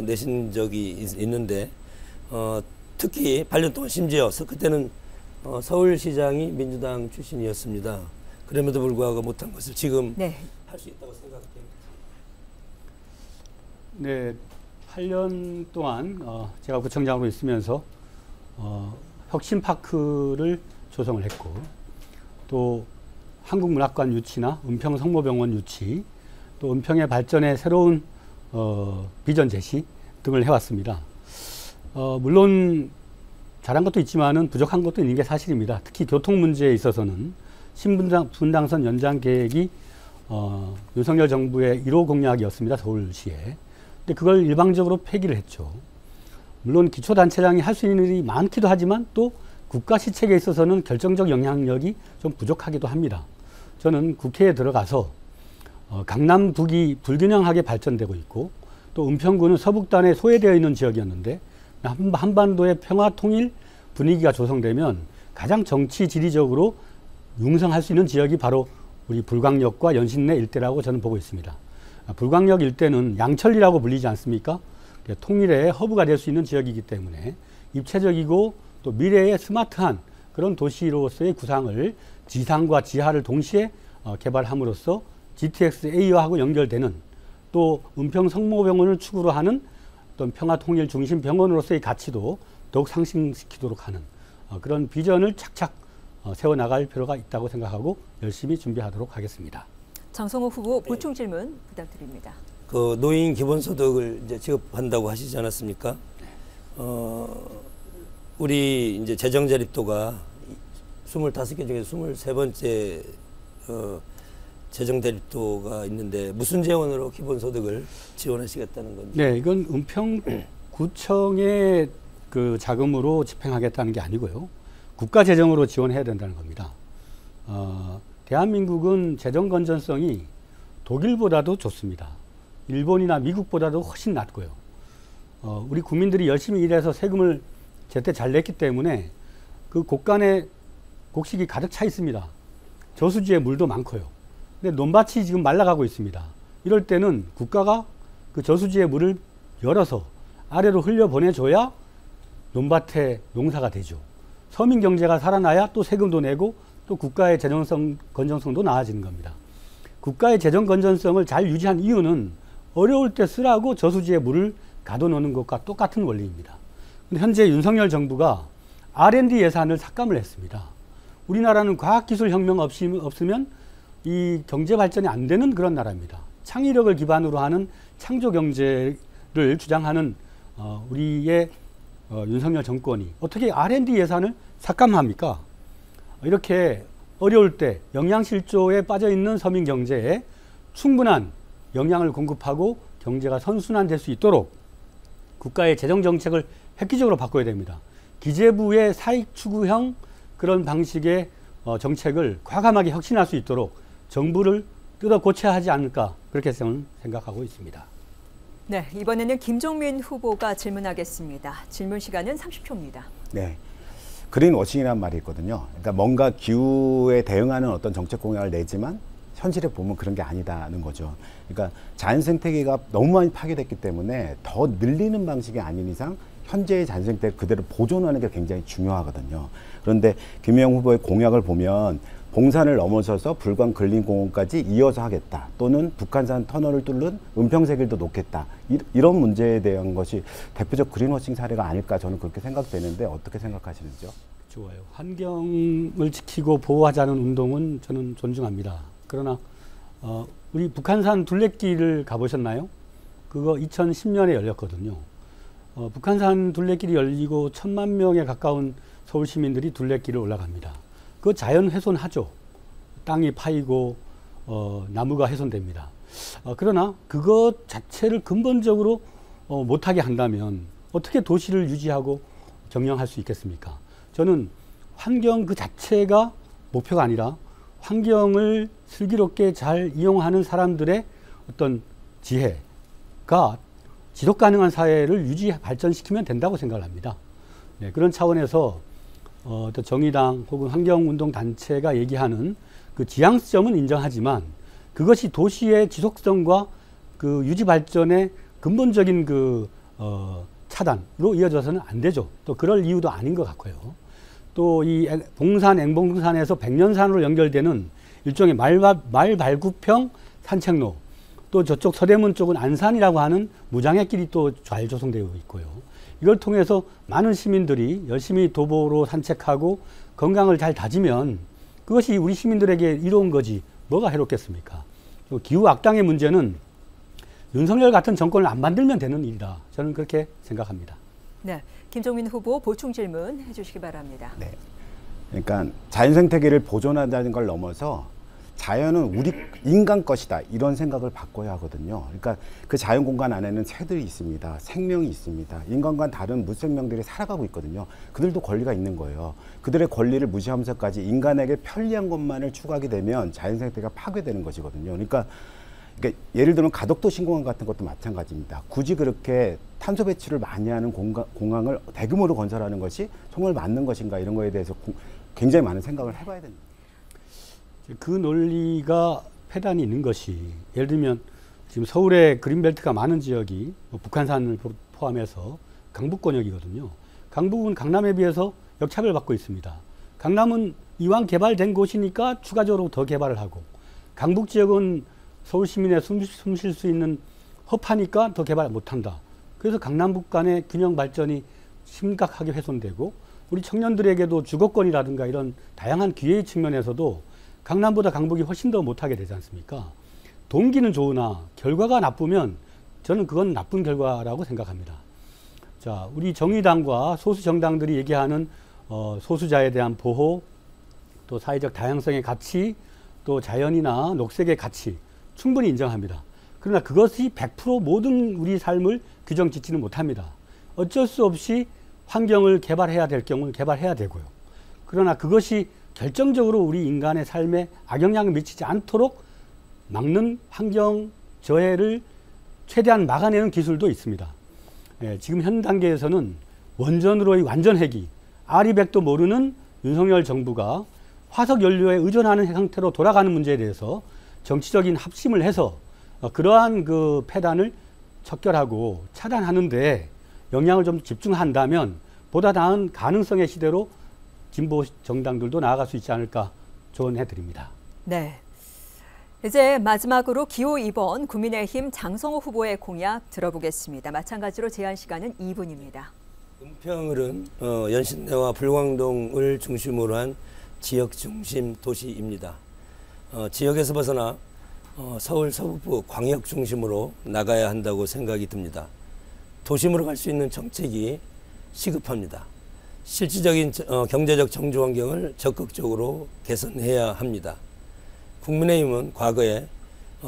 내신 적이 있는데 특히 8년 동안 심지어 그때는 서울시장이 민주당 출신이었습니다. 그럼에도 불구하고 못한 것을 지금 네. 할 수 있다고 생각됩니다. 네, 8년 동안 제가 구청장으로 있으면서 혁신파크를 조성을 했고 또 한국문학관 유치나 은평성모병원 유치 또 은평의 발전에 새로운 비전 제시 등을 해왔습니다. 물론 잘한 것도 있지만은 부족한 것도 있는 게 사실입니다. 특히 교통 문제에 있어서는 신분당선 연장 계획이 윤석열 정부의 1호 공약이었습니다. 서울시에. 근데 그걸 일방적으로 폐기를 했죠. 물론 기초단체장이 할 수 있는 일이 많기도 하지만 또 국가 시책에 있어서는 결정적 영향력이 좀 부족하기도 합니다. 저는 국회에 들어가서 강남 북이 불균형하게 발전되고 있고 또 은평구는 서북단에 소외되어 있는 지역이었는데 한반도의 평화 통일 분위기가 조성되면 가장 정치 지리적으로 융성할 수 있는 지역이 바로 우리 불광역과 연신내 일대라고 저는 보고 있습니다. 불광역 일대는 양천리라고 불리지 않습니까? 통일의 허브가 될 수 있는 지역이기 때문에 입체적이고 또 미래의 스마트한 그런 도시로서의 구상을 지상과 지하를 동시에 개발함으로써 GTX-A하고 연결되는 또 은평 성모병원을 축으로 하는 어떤 평화통일 중심 병원으로서의 가치도 더욱 상승시키도록 하는 그런 비전을 착착 세워나갈 필요가 있다고 생각하고 열심히 준비하도록 하겠습니다. 장성호 후보 보충 질문 부탁드립니다. 그 노인 기본소득을 이제 지급한다고 하시지 않았습니까? 우리 이제 재정 대립도가 25개 중에 23번째 재정 대립도가 있는데 무슨 재원으로 기본소득을 지원하시겠다는 건지? 네, 이건 은평구청의 그 자금으로 집행하겠다는 게 아니고요. 국가 재정으로 지원해야 된다는 겁니다. 대한민국은 재정 건전성이 독일보다도 좋습니다. 일본이나 미국보다도 훨씬 낫고요. 우리 국민들이 열심히 일해서 세금을 제때 잘 냈기 때문에 그 곳간에 곡식이 가득 차 있습니다. 저수지에 물도 많고요. 근데 논밭이 지금 말라가고 있습니다. 이럴 때는 국가가 그 저수지의 물을 열어서 아래로 흘려 보내줘야 논밭에 농사가 되죠. 서민 경제가 살아나야 또 세금도 내고 또 국가의 재정 건전성도 나아지는 겁니다. 국가의 재정 건전성을 잘 유지한 이유는 어려울 때 쓰라고 저수지에 물을 가둬놓는 것과 똑같은 원리입니다. 근데 현재 윤석열 정부가 R&D 예산을 삭감을 했습니다. 우리나라는 과학기술혁명 없으면 이 경제 발전이 안 되는 그런 나라입니다. 창의력을 기반으로 하는 창조경제를 주장하는 우리의 윤석열 정권이 어떻게 R&D 예산을 삭감합니까? 이렇게 어려울 때 영양실조에 빠져있는 서민 경제에 충분한 영양을 공급하고 경제가 선순환될 수 있도록 국가의 재정정책을 획기적으로 바꿔야 됩니다. 기재부의 사익추구형 그런 방식의 정책을 과감하게 혁신할 수 있도록 정부를 뜯어 고쳐야 하지 않을까 그렇게 저는 생각하고 있습니다. 네, 이번에는 김종민 후보가 질문하겠습니다. 질문 시간은 30초입니다. 네. 그린워싱이라는 말이 있거든요. 그러니까 뭔가 기후에 대응하는 어떤 정책 공약을 내지만 현실에 보면 그런 게 아니다는 거죠. 그러니까 자연 생태계가 너무 많이 파괴됐기 때문에 더 늘리는 방식이 아닌 이상 현재의 자연 생태계 그대로 보존하는 게 굉장히 중요하거든요. 그런데 김우영 후보의 공약을 보면 봉산을 넘어서서 불광 근린공원까지 이어서 하겠다. 또는 북한산 터널을 뚫는 은평세길도 놓겠다. 이런 문제에 대한 것이 대표적 그린워싱 사례가 아닐까 저는 그렇게 생각되는데 어떻게 생각하시는지요? 좋아요. 환경을 지키고 보호하자는 운동은 저는 존중합니다. 그러나 우리 북한산 둘레길을 가보셨나요? 그거 2010년에 열렸거든요. 북한산 둘레길이 열리고 1000만 명에 가까운 서울 시민들이 둘레길을 올라갑니다. 그 자연 훼손하죠. 땅이 파이고 나무가 훼손됩니다. 그러나 그것 자체를 근본적으로 못하게 한다면 어떻게 도시를 유지하고 경영할 수 있겠습니까? 저는 환경 그 자체가 목표가 아니라 환경을 슬기롭게 잘 이용하는 사람들의 어떤 지혜가 지속 가능한 사회를 유지 발전시키면 된다고 생각을 합니다. 네, 그런 차원에서 또 정의당 혹은 환경운동단체가 얘기하는 그 지향점은 인정하지만 그것이 도시의 지속성과 그 유지 발전의 근본적인 그 차단으로 이어져서는 안 되죠. 또 그럴 이유도 아닌 것 같고요. 또 이 봉산, 앵봉산에서 백년산으로 연결되는 일종의 말발굽형 산책로, 또 저쪽 서대문 쪽은 안산이라고 하는 무장애길이 또 잘 조성되어 있고요. 이걸 통해서 많은 시민들이 열심히 도보로 산책하고 건강을 잘 다지면 그것이 우리 시민들에게 이로운 거지 뭐가 해롭겠습니까? 기후 악당의 문제는 윤석열 같은 정권을 안 만들면 되는 일이다. 저는 그렇게 생각합니다. 네, 김종민 후보 보충 질문 해주시기 바랍니다. 네. 그러니까 자연생태계를 보존한다는 걸 넘어서 자연은 우리 인간 것이다 이런 생각을 바꿔야 하거든요. 그러니까 그 자연 공간 안에는 새들이 있습니다. 생명이 있습니다. 인간과 다른 무생명들이 살아가고 있거든요. 그들도 권리가 있는 거예요. 그들의 권리를 무시하면서까지 인간에게 편리한 것만을 추구하게 되면 자연생태계가 파괴되는 것이거든요. 그러니까 예를 들면 가덕도 신공항 같은 것도 마찬가지입니다. 굳이 그렇게 탄소 배출을 많이 하는 공항을 대규모로 건설하는 것이 정말 맞는 것인가 이런 거에 대해서 굉장히 많은 생각을 해봐야 됩니다. 그 논리가 폐단이 있는 것이, 예를 들면 지금 서울의 그린벨트가 많은 지역이 북한산을 포함해서 강북권역이거든요. 강북은 강남에 비해서 역차별받고 있습니다. 강남은 이왕 개발된 곳이니까 추가적으로 더 개발을 하고, 강북 지역은 서울 시민의 숨 쉴 수 있는 허파니까 더 개발 못한다. 그래서 강남북 간의 균형 발전이 심각하게 훼손되고, 우리 청년들에게도 주거권이라든가 이런 다양한 기회의 측면에서도 강남보다 강북이 훨씬 더 못하게 되지 않습니까? 동기는 좋으나 결과가 나쁘면 저는 그건 나쁜 결과라고 생각합니다. 자, 우리 정의당과 소수 정당들이 얘기하는 소수자에 대한 보호, 또 사회적 다양성의 가치, 또 자연이나 녹색의 가치 충분히 인정합니다. 그러나 그것이 100% 모든 우리 삶을 규정 짓지는 못합니다. 어쩔 수 없이 환경을 개발해야 될 경우는 개발해야 되고요. 그러나 그것이 결정적으로 우리 인간의 삶에 악영향을 미치지 않도록 막는 환경 저해를 최대한 막아내는 기술도 있습니다. 지금 현 단계에서는 원전으로의 완전 해기, 아리백도 모르는 윤석열 정부가 화석 연료에 의존하는 형태로 돌아가는 문제에 대해서 정치적인 합심을 해서 그러한 그 폐단을 척결하고 차단하는데 영향을 좀 집중한다면 보다 나은 가능성의 시대로 진보 정당들도 나아갈 수 있지 않을까 조언해 드립니다. 네. 이제 마지막으로 기호 2번 국민의힘 장성호 후보의 공약 들어보겠습니다. 마찬가지로 제한 시간은 2분입니다. 은평을은 연신내와 불광동을 중심으로 한 지역 중심 도시입니다. 지역에서 벗어나 서울 서북부 광역 중심으로 나가야 한다고 생각이 듭니다. 도심으로 갈 수 있는 정책이 시급합니다. 실질적인 경제적 정주 환경을 적극적으로 개선해야 합니다. 국민의힘은 과거에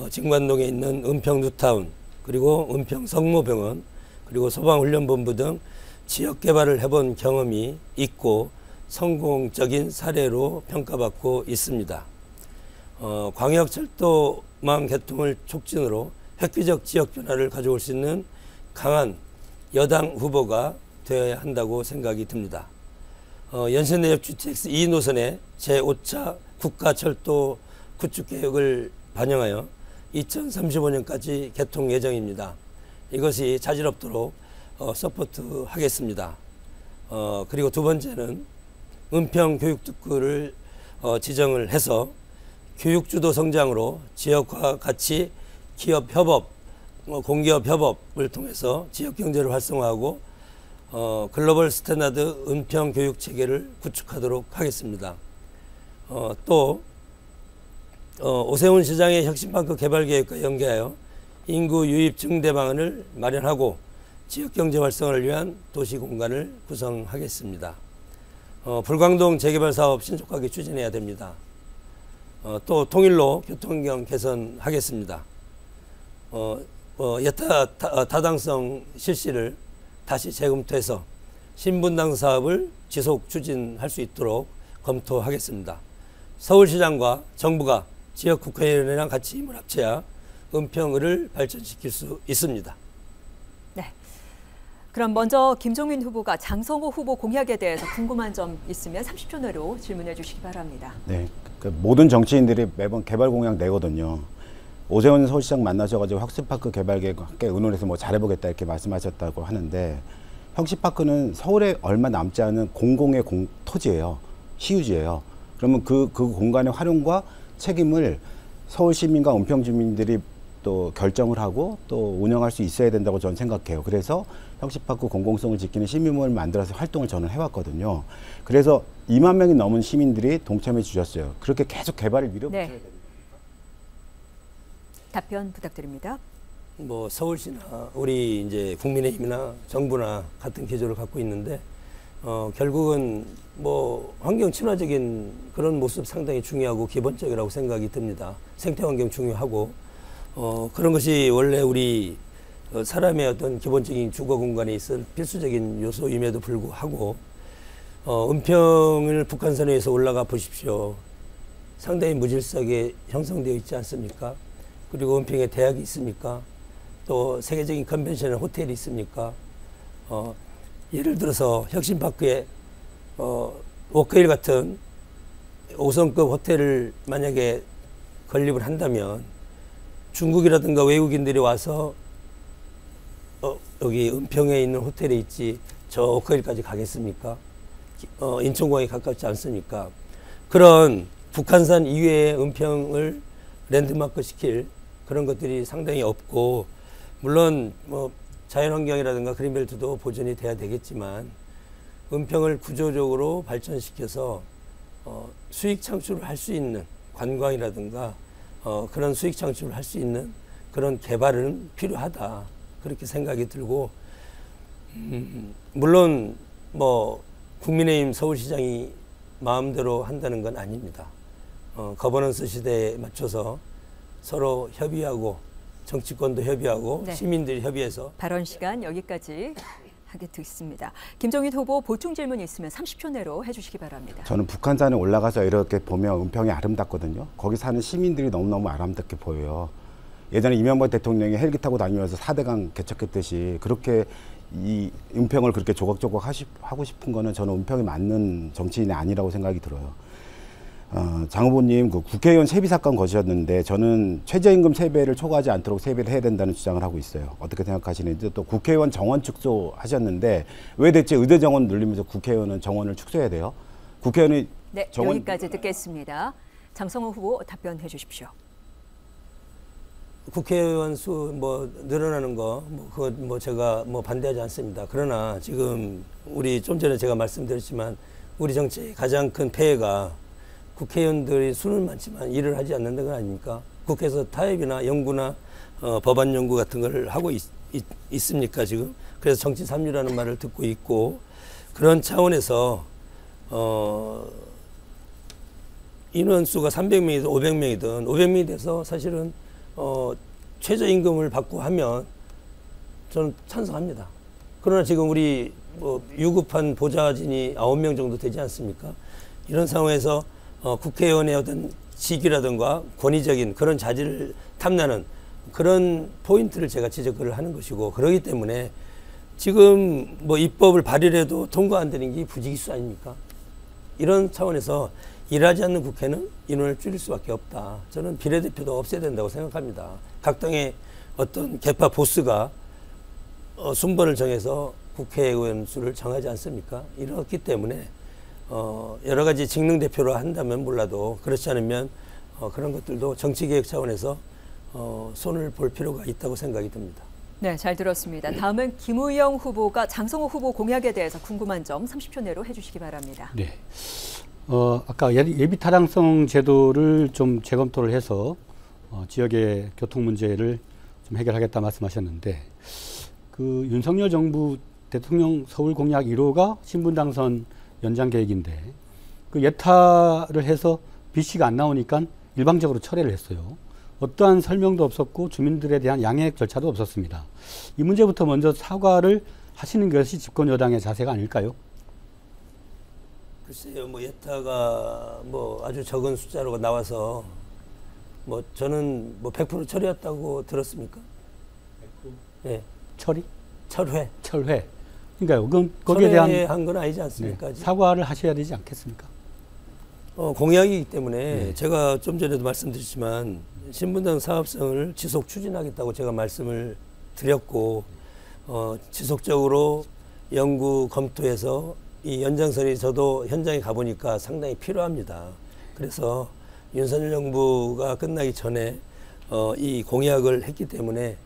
진관동에 있는 은평 뉴타운, 그리고 은평 성모병원, 그리고 소방훈련본부 등 지역 개발을 해본 경험이 있고 성공적인 사례로 평가받고 있습니다. 광역철도망 개통을 촉진으로 획기적 지역 변화를 가져올 수 있는 강한 여당 후보가 되어야 한다고 생각이 듭니다. 연신내역 GTX 2노선의 제5차 국가철도 구축계획을 반영하여 2035년까지 개통 예정입니다. 이것이 자질 없도록 서포트하겠습니다. 그리고 두 번째는 은평 교육특구를 지정을 해서 교육주도 성장으로 지역화 가치, 기업 협업, 공기업 협업을 통해서 지역 경제를 활성화하고 글로벌 스탠다드 은평 교육 체계를 구축하도록 하겠습니다. 또 오세훈 시장의 혁신방크 개발 계획과 연계하여 인구 유입 증대 방안을 마련하고 지역 경제 활성화를 위한 도시 공간을 구성하겠습니다. 불광동 재개발 사업 신속하게 추진해야 됩니다. 또 통일로 교통환경 개선하겠습니다. 여타 타당성 실시를 다시 재검토해서 신분당 사업을 지속 추진할 수 있도록 검토하겠습니다. 서울시장과 정부가 지역 국회의원이랑 같이 힘을 합쳐야 은평을을 발전시킬 수 있습니다. 네. 그럼 먼저 김종민 후보가 장성호 후보 공약에 대해서 궁금한 점 있으면 30초 내로 질문해 주시기 바랍니다. 네, 모든 정치인들이 매번 개발 공약 내거든요. 오세훈 서울시장 만나셔가지고 혁신파크 개발 계획 함께 의논해서 뭐 잘해보겠다 이렇게 말씀하셨다고 하는데 형식파크는 서울에 얼마 남지 않은 공공의 토지예요. 시유지예요. 그러면 그 공간의 활용과 책임을 서울 시민과 은평 주민들이 또 결정을 하고 또 운영할 수 있어야 된다고 저는 생각해요. 그래서 형식파크 공공성을 지키는 시민모임을 만들어서 활동을 저는 해왔거든요. 그래서 2만 명이 넘은 시민들이 동참해 주셨어요. 그렇게 계속 개발을 밀어붙여야 됩니다. 답변 부탁드립니다. 뭐 서울시나 우리 이제 국민의힘이나 정부나 같은 기조를 갖고 있는데 결국은 뭐 환경 친화적인 그런 모습 상당히 중요하고 기본적이라고 생각이 듭니다. 생태 환경 중요하고 그런 것이 원래 우리 사람의 어떤 기본적인 주거 공간에 있을 필수적인 요소임에도 불구하고 은평을 북한산에서 올라가 보십시오. 상당히 무질서하게 형성되어 있지 않습니까? 그리고 은평에 대학이 있습니까? 또 세계적인 컨벤션 호텔이 있습니까? 예를 들어서 혁신파크에 워크힐 같은 5성급 호텔을 만약에 건립을 한다면 중국이라든가 외국인들이 와서 여기 은평에 있는 호텔에 있지 저 워크힐까지 가겠습니까? 인천공항에 가깝지 않습니까? 그런 북한산 이외의 은평을 랜드마크 시킬 그런 것들이 상당히 없고, 물론 뭐 자연환경이라든가 그린벨트도 보존이 돼야 되겠지만 은평을 구조적으로 발전시켜서 수익 창출을 할 수 있는 관광이라든가 그런 수익 창출을 할 수 있는 그런 개발은 필요하다, 그렇게 생각이 들고, 물론 뭐 국민의힘 서울시장이 마음대로 한다는 건 아닙니다. 거버넌스 시대에 맞춰서 서로 협의하고 정치권도 협의하고 네. 시민들이 협의해서. 발언 시간 여기까지 하게 됐습니다. 김종인 후보 보충 질문 있으면 30초 내로 해주시기 바랍니다. 저는 북한산에 올라가서 이렇게 보면 은평이 아름답거든요. 거기 사는 시민들이 너무너무 아름답게 보여요. 예전에 이명박 대통령이 헬기 타고 다니면서 4대강 개척했듯이 그렇게 이 은평을 그렇게 조각조각 하고 싶은 거는 저는 은평이 맞는 정치인이 아니라고 생각이 들어요. 장 후보님, 그 국회의원 세비 사건 거셨는데 저는 최저임금 3배를 초과하지 않도록 세배를 해야 된다는 주장을 하고 있어요. 어떻게 생각하시는지. 또 국회의원 정원 축소 하셨는데 왜 대체 의대 정원 늘리면서 국회의원은 정원을 축소해야 돼요? 국회의원이 네, 정원... 여기까지 듣겠습니다. 장성호 후보 답변해 주십시오. 국회의원 수 뭐 늘어나는 거 그거 뭐 제가 뭐 반대하지 않습니다. 그러나 지금 우리 좀 전에 제가 말씀드렸지만 우리 정치의 가장 큰 폐해가 국회의원들이 수는 많지만 일을 하지 않는다는 거 아닙니까? 국회에서 타협이나 연구나 법안 연구 같은 걸 하고 있습니까 지금? 그래서 정치 삼류라는 말을 듣고 있고, 그런 차원에서 인원수가 300명이든 500명이든 500명이 돼서 사실은 최저임금을 받고 하면 저는 찬성합니다. 그러나 지금 우리 뭐 유급한 보좌진이 9명 정도 되지 않습니까? 이런 상황에서 국회의원의 어떤 직위라든가 권위적인 그런 자질을 탐나는 그런 포인트를 제가 지적을 하는 것이고, 그렇기 때문에 지금 뭐 입법을 발의해도 통과 안 되는 게 부지기수 아닙니까? 이런 차원에서 일하지 않는 국회는 인원을 줄일 수밖에 없다. 저는 비례대표도 없애야 된다고 생각합니다. 각 당의 어떤 개파 보스가 순번을 정해서 국회의원 수를 정하지 않습니까? 이렇기 때문에 여러 가지 직능 대표로 한다면 몰라도 그렇지 않으면 그런 것들도 정치개혁 차원에서 손을 볼 필요가 있다고 생각이 듭니다. 네, 잘 들었습니다. 다음은 김우영 후보가 장성호 후보 공약에 대해서 궁금한 점 30초 내로 해주시기 바랍니다. 네. 아까 예비 타당성 제도를 좀 재검토를 해서 지역의 교통 문제를 좀 해결하겠다 말씀하셨는데, 그 윤석열 정부 대통령 서울 공약 1호가 신분 당선 연장 계획인데 그 예타를 해서 BC가 안 나오니까 일방적으로 철회를 했어요. 어떠한 설명도 없었고 주민들에 대한 양해 절차도 없었습니다. 이 문제부터 먼저 사과를 하시는 것이 집권 여당의 자세가 아닐까요? 글쎄요, 뭐 예타가 뭐 아주 적은 숫자로 나와서 뭐 저는 뭐 100% 철회했다고 들었습니까? 100%? 네. 철회. 그러니까요. 그건 거기에 대한 철회한 건 아니지 않습니까? 네, 사과를 하셔야 되지 않겠습니까? 공약이기 때문에 제가 좀 전에도 말씀드렸지만 신분당 사업성을 지속 추진하겠다고 제가 말씀을 드렸고, 지속적으로 연구 검토해서 이 연장선이 저도 현장에 가보니까 상당히 필요합니다. 그래서 윤석열 정부가 끝나기 전에 이 공약을 했기 때문에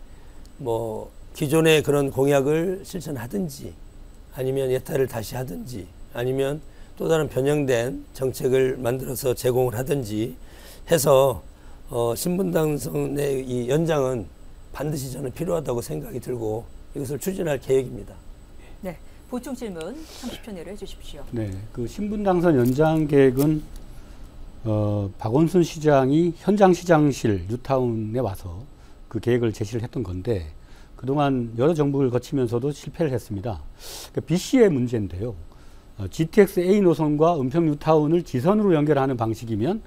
뭐 기존의 그런 공약을 실천하든지 아니면 예탈을 다시 하든지 아니면 또 다른 변형된 정책을 만들어서 제공을 하든지 해서 신분당선의 이 연장은 반드시 저는 필요하다고 생각이 들고 이것을 추진할 계획입니다. 네, 보충 질문 30초 내로 해주십시오. 네, 그 신분당선 연장 계획은 박원순 시장이 현장시장실 뉴타운에 와서 그 계획을 제시를 했던 건데 그동안 여러 정부를 거치면서도 실패를 했습니다. 그러니까 BC의 문제인데요. GTX A 노선과 은평 뉴타운을 지선으로 연결하는 방식이면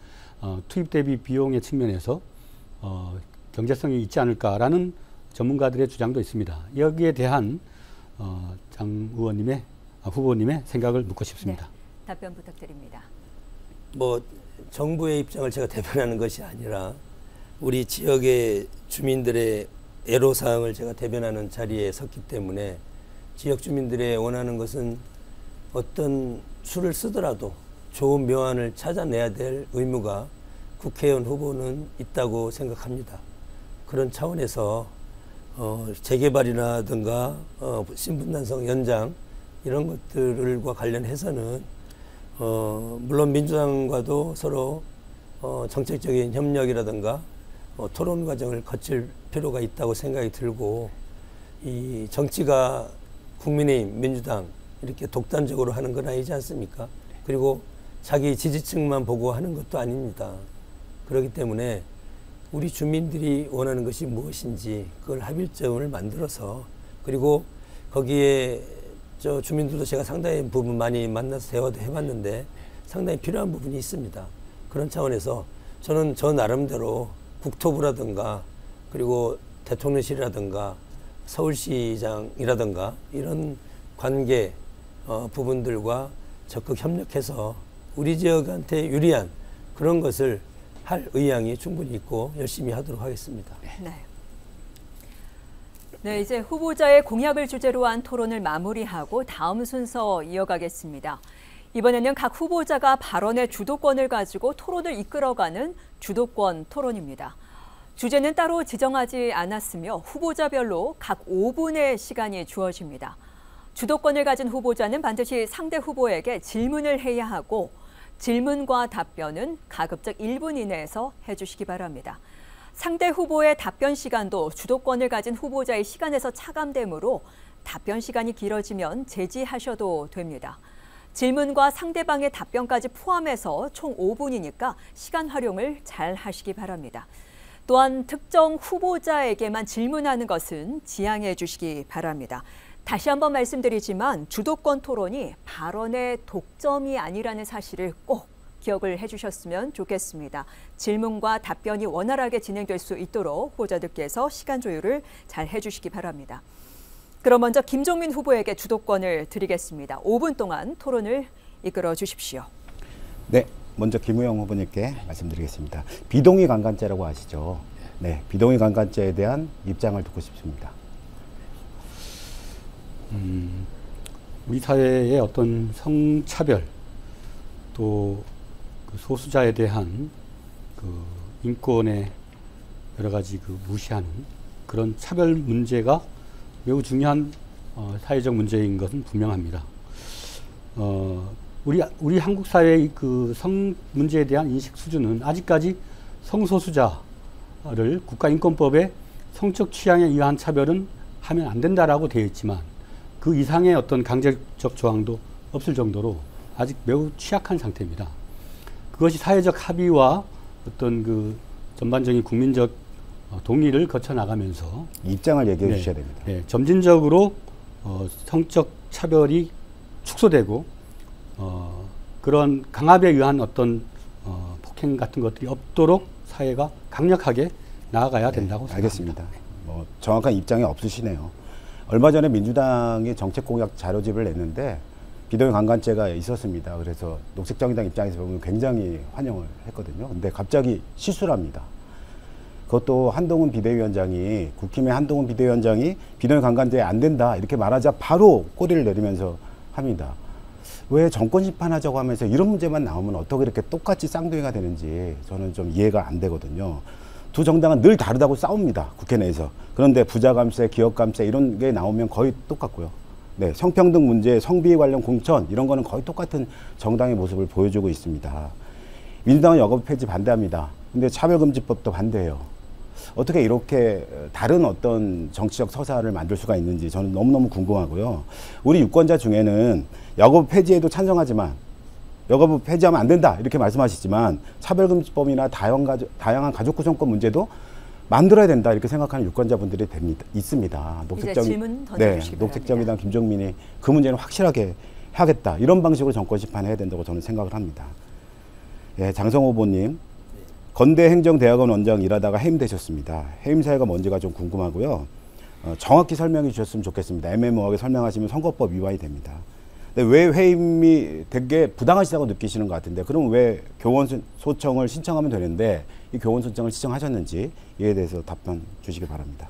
투입 대비 비용의 측면에서 경제성이 있지 않을까라는 전문가들의 주장도 있습니다. 여기에 대한 장 의원님의 후보님의 생각을 묻고 싶습니다. 네, 답변 부탁드립니다. 뭐 정부의 입장을 제가 대변하는 것이 아니라 우리 지역의 주민들의 애로사항을 제가 대변하는 자리에 섰기 때문에 지역 주민들의 원하는 것은 어떤 수를 쓰더라도 좋은 묘안을 찾아내야 될 의무가 국회의원 후보는 있다고 생각합니다. 그런 차원에서 재개발이라든가 신분당선 연장 이런 것들과 관련해서는 물론 민주당과도 서로 정책적인 협력이라든가 토론 과정을 거칠 필요가 있다고 생각이 들고 이 정치가 국민의힘, 민주당 이렇게 독단적으로 하는 건 아니지 않습니까? 그리고 자기 지지층만 보고 하는 것도 아닙니다. 그렇기 때문에 우리 주민들이 원하는 것이 무엇인지 그걸 합일점을 만들어서 그리고 거기에 저 주민들도 제가 상당히 부분 많이 만나서 대화도 해봤는데 상당히 필요한 부분이 있습니다. 그런 차원에서 저는 저 나름대로 국토부라든가 그리고 대통령실이라든가 서울시장이라든가 이런 관계 부분들과 적극 협력해서 우리 지역한테 유리한 그런 것을 할 의향이 충분히 있고 열심히 하도록 하겠습니다. 네. 네, 이제 후보자의 공약을 주제로 한 토론을 마무리하고 다음 순서 이어가겠습니다. 이번에는 각 후보자가 발언의 주도권을 가지고 토론을 이끌어가는 주도권 토론입니다. 주제는 따로 지정하지 않았으며 후보자별로 각 5분의 시간이 주어집니다. 주도권을 가진 후보자는 반드시 상대 후보에게 질문을 해야 하고 질문과 답변은 가급적 1분 이내에서 해주시기 바랍니다. 상대 후보의 답변 시간도 주도권을 가진 후보자의 시간에서 차감되므로 답변 시간이 길어지면 제지하셔도 됩니다. 질문과 상대방의 답변까지 포함해서 총 5분이니까 시간 활용을 잘 하시기 바랍니다. 또한 특정 후보자에게만 질문하는 것은 지양해 주시기 바랍니다. 다시 한번 말씀드리지만 주도권 토론이 발언의 독점이 아니라는 사실을 꼭 기억을 해주셨으면 좋겠습니다. 질문과 답변이 원활하게 진행될 수 있도록 후보자들께서 시간 조율을 잘 해주시기 바랍니다. 그럼 먼저 김종민 후보에게 주도권을 드리겠습니다. 5분 동안 토론을 이끌어 주십시오. 네, 먼저 김우영 후보님께 말씀드리겠습니다. 비동의 강간죄라고 아시죠? 네, 비동의 강간죄에 대한 입장을 듣고 싶습니다. 우리 사회의 어떤 성차별 또 그 소수자에 대한 그 인권의 여러 가지 그 무시하는 그런 차별 문제가 매우 중요한 사회적 문제인 것은 분명합니다. 우리 한국 사회의 그 성 문제에 대한 인식 수준은 아직까지 성소수자를 국가인권법에 성적 취향에 의한 차별은 하면 안 된다라고 되어 있지만 그 이상의 어떤 강제적 조항도 없을 정도로 아직 매우 취약한 상태입니다. 그것이 사회적 합의와 어떤 그 전반적인 국민적 동의를 거쳐 나가면서 입장을 얘기해 주셔야 됩니다. 네, 점진적으로 성적 차별이 축소되고 그런 강압에 의한 어떤 폭행 같은 것들이 없도록 사회가 강력하게 나아가야 된다고 생각합니다. 알겠습니다. 정확한 입장이 없으시네요. 얼마 전에 민주당이 정책공약 자료집을 냈는데 비동의 강간죄가 있었습니다. 그래서 녹색정의당 입장에서 보면 굉장히 환영을 했거든요. 근데 갑자기 실수를 합니다. 그것도 한동훈 비대위원장이 국힘의 한동훈 비대위원장이 비대위 강간죄 안 된다 이렇게 말하자 바로 꼬리를 내리면서 합니다. 왜 정권 심판하자고 하면서 이런 문제만 나오면 어떻게 이렇게 똑같이 쌍둥이가 되는지 저는 좀 이해가 안 되거든요. 두 정당은 늘 다르다고 싸웁니다. 국회 내에서. 그런데 부자감세, 기업감세 이런 게 나오면 거의 똑같고요. 네, 성평등 문제, 성비위 관련 공천 이런 거는 거의 똑같은 정당의 모습을 보여주고 있습니다. 민주당은 여가부 폐지 반대합니다. 근데 차별금지법도 반대해요. 어떻게 이렇게 다른 어떤 정치적 서사를 만들 수가 있는지 저는 너무너무 궁금하고요. 우리 유권자 중에는 여가부 폐지에도 찬성하지만 여가부 폐지하면 안 된다 이렇게 말씀하시지만 차별금지법이나 다양한 가족구성권 문제도 만들어야 된다 이렇게 생각하는 유권자분들이 있습니다. 질문 던져주시기 바랍니다. 녹색정의당 김종민이 그 문제는 확실하게 해야겠다 이런 방식으로 정권 심판해야 된다고 저는 생각을 합니다. 예, 장성호 후보님 건대행정대학원 원장 일하다가 해임되셨습니다. 해임 사유가 뭔지가 좀 궁금하고요. 정확히 설명해 주셨으면 좋겠습니다. 애매모호하게 설명하시면 선거법 위반이 됩니다. 근데 왜 해임이 되게 부당하시다고 느끼시는 것 같은데 그럼 왜 교원 소청을 신청하면 되는데 이 교원 소청을 신청하셨는지 이에 대해서 답변 주시기 바랍니다.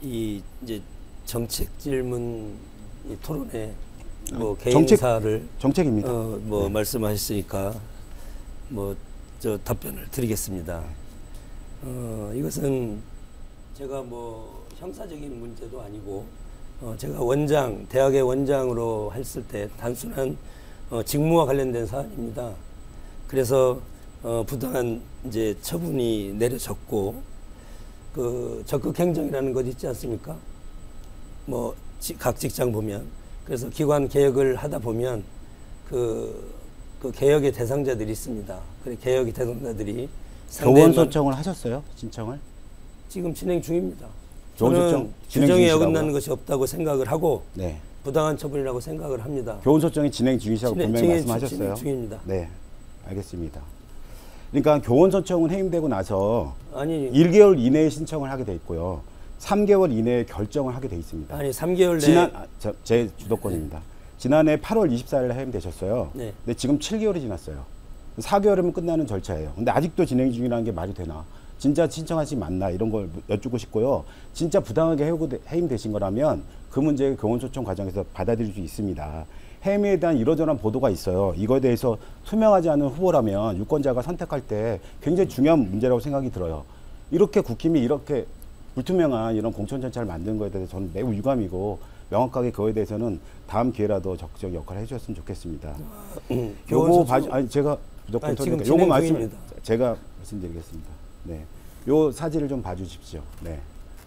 이 이제 정책 질문 이 토론에 뭐 개인사를 정책입니다. 네. 말씀하셨으니까 저 답변을 드리겠습니다. 이것은 제가 형사적인 문제도 아니고 제가 대학의 원장으로 했을 때 단순한 직무와 관련된 사안입니다. 그래서 부당한 이제 처분이 내려졌고 그 적극 행정이라는 것 있지 않습니까? 각 직장 보면 그래서 기관 개혁을 하다 보면 그 개혁의 대상자들이 있습니다. 그래 개혁의 대상자들이 교원 소청을 하셨어요? 신청을? 지금 진행 중입니다. 저는 규정에 어긋나는 것이 없다고 생각을 하고 네. 부당한 처분이라고 생각을 합니다. 교원 소청이 진행 중이시라고 분명히 말씀하셨어요. 진행 중입니다. 네, 알겠습니다. 그러니까 교원 소청은 해임되고 나서 아니 1개월 이내에 신청을 하게 돼 있고요. 3개월 이내에 결정을 하게 돼 있습니다. 아니 3개월 내에 제 주도권입니다. 지난해 8월 24일 해임되셨어요. 네. 근데 지금 7개월이 지났어요. 4개월이면 끝나는 절차예요. 근데 아직도 진행 중이라는 게 말이 되나? 진짜 신청하시 맞나? 이런 걸 여쭙고 싶고요. 진짜 부당하게 해임되신 거라면 그 문제 교원 소청 과정에서 받아들일 수 있습니다. 해임에 대한 이러저러한 보도가 있어요. 이거에 대해서 투명하지 않은 후보라면 유권자가 선택할 때 굉장히 중요한 문제라고 생각이 들어요. 이렇게 국힘이 이렇게 불투명한 이런 공천 절차를 만든 거에 대해서 저는 매우 유감이고 명확하게 그거에 대해서는 다음 기회라도 적극적 역할을 해주셨으면 좋겠습니다. 요거 제가 무조건 터니까 요거 제가 말씀드리겠습니다. 네, 요 사진을 좀 봐주십시오. 네,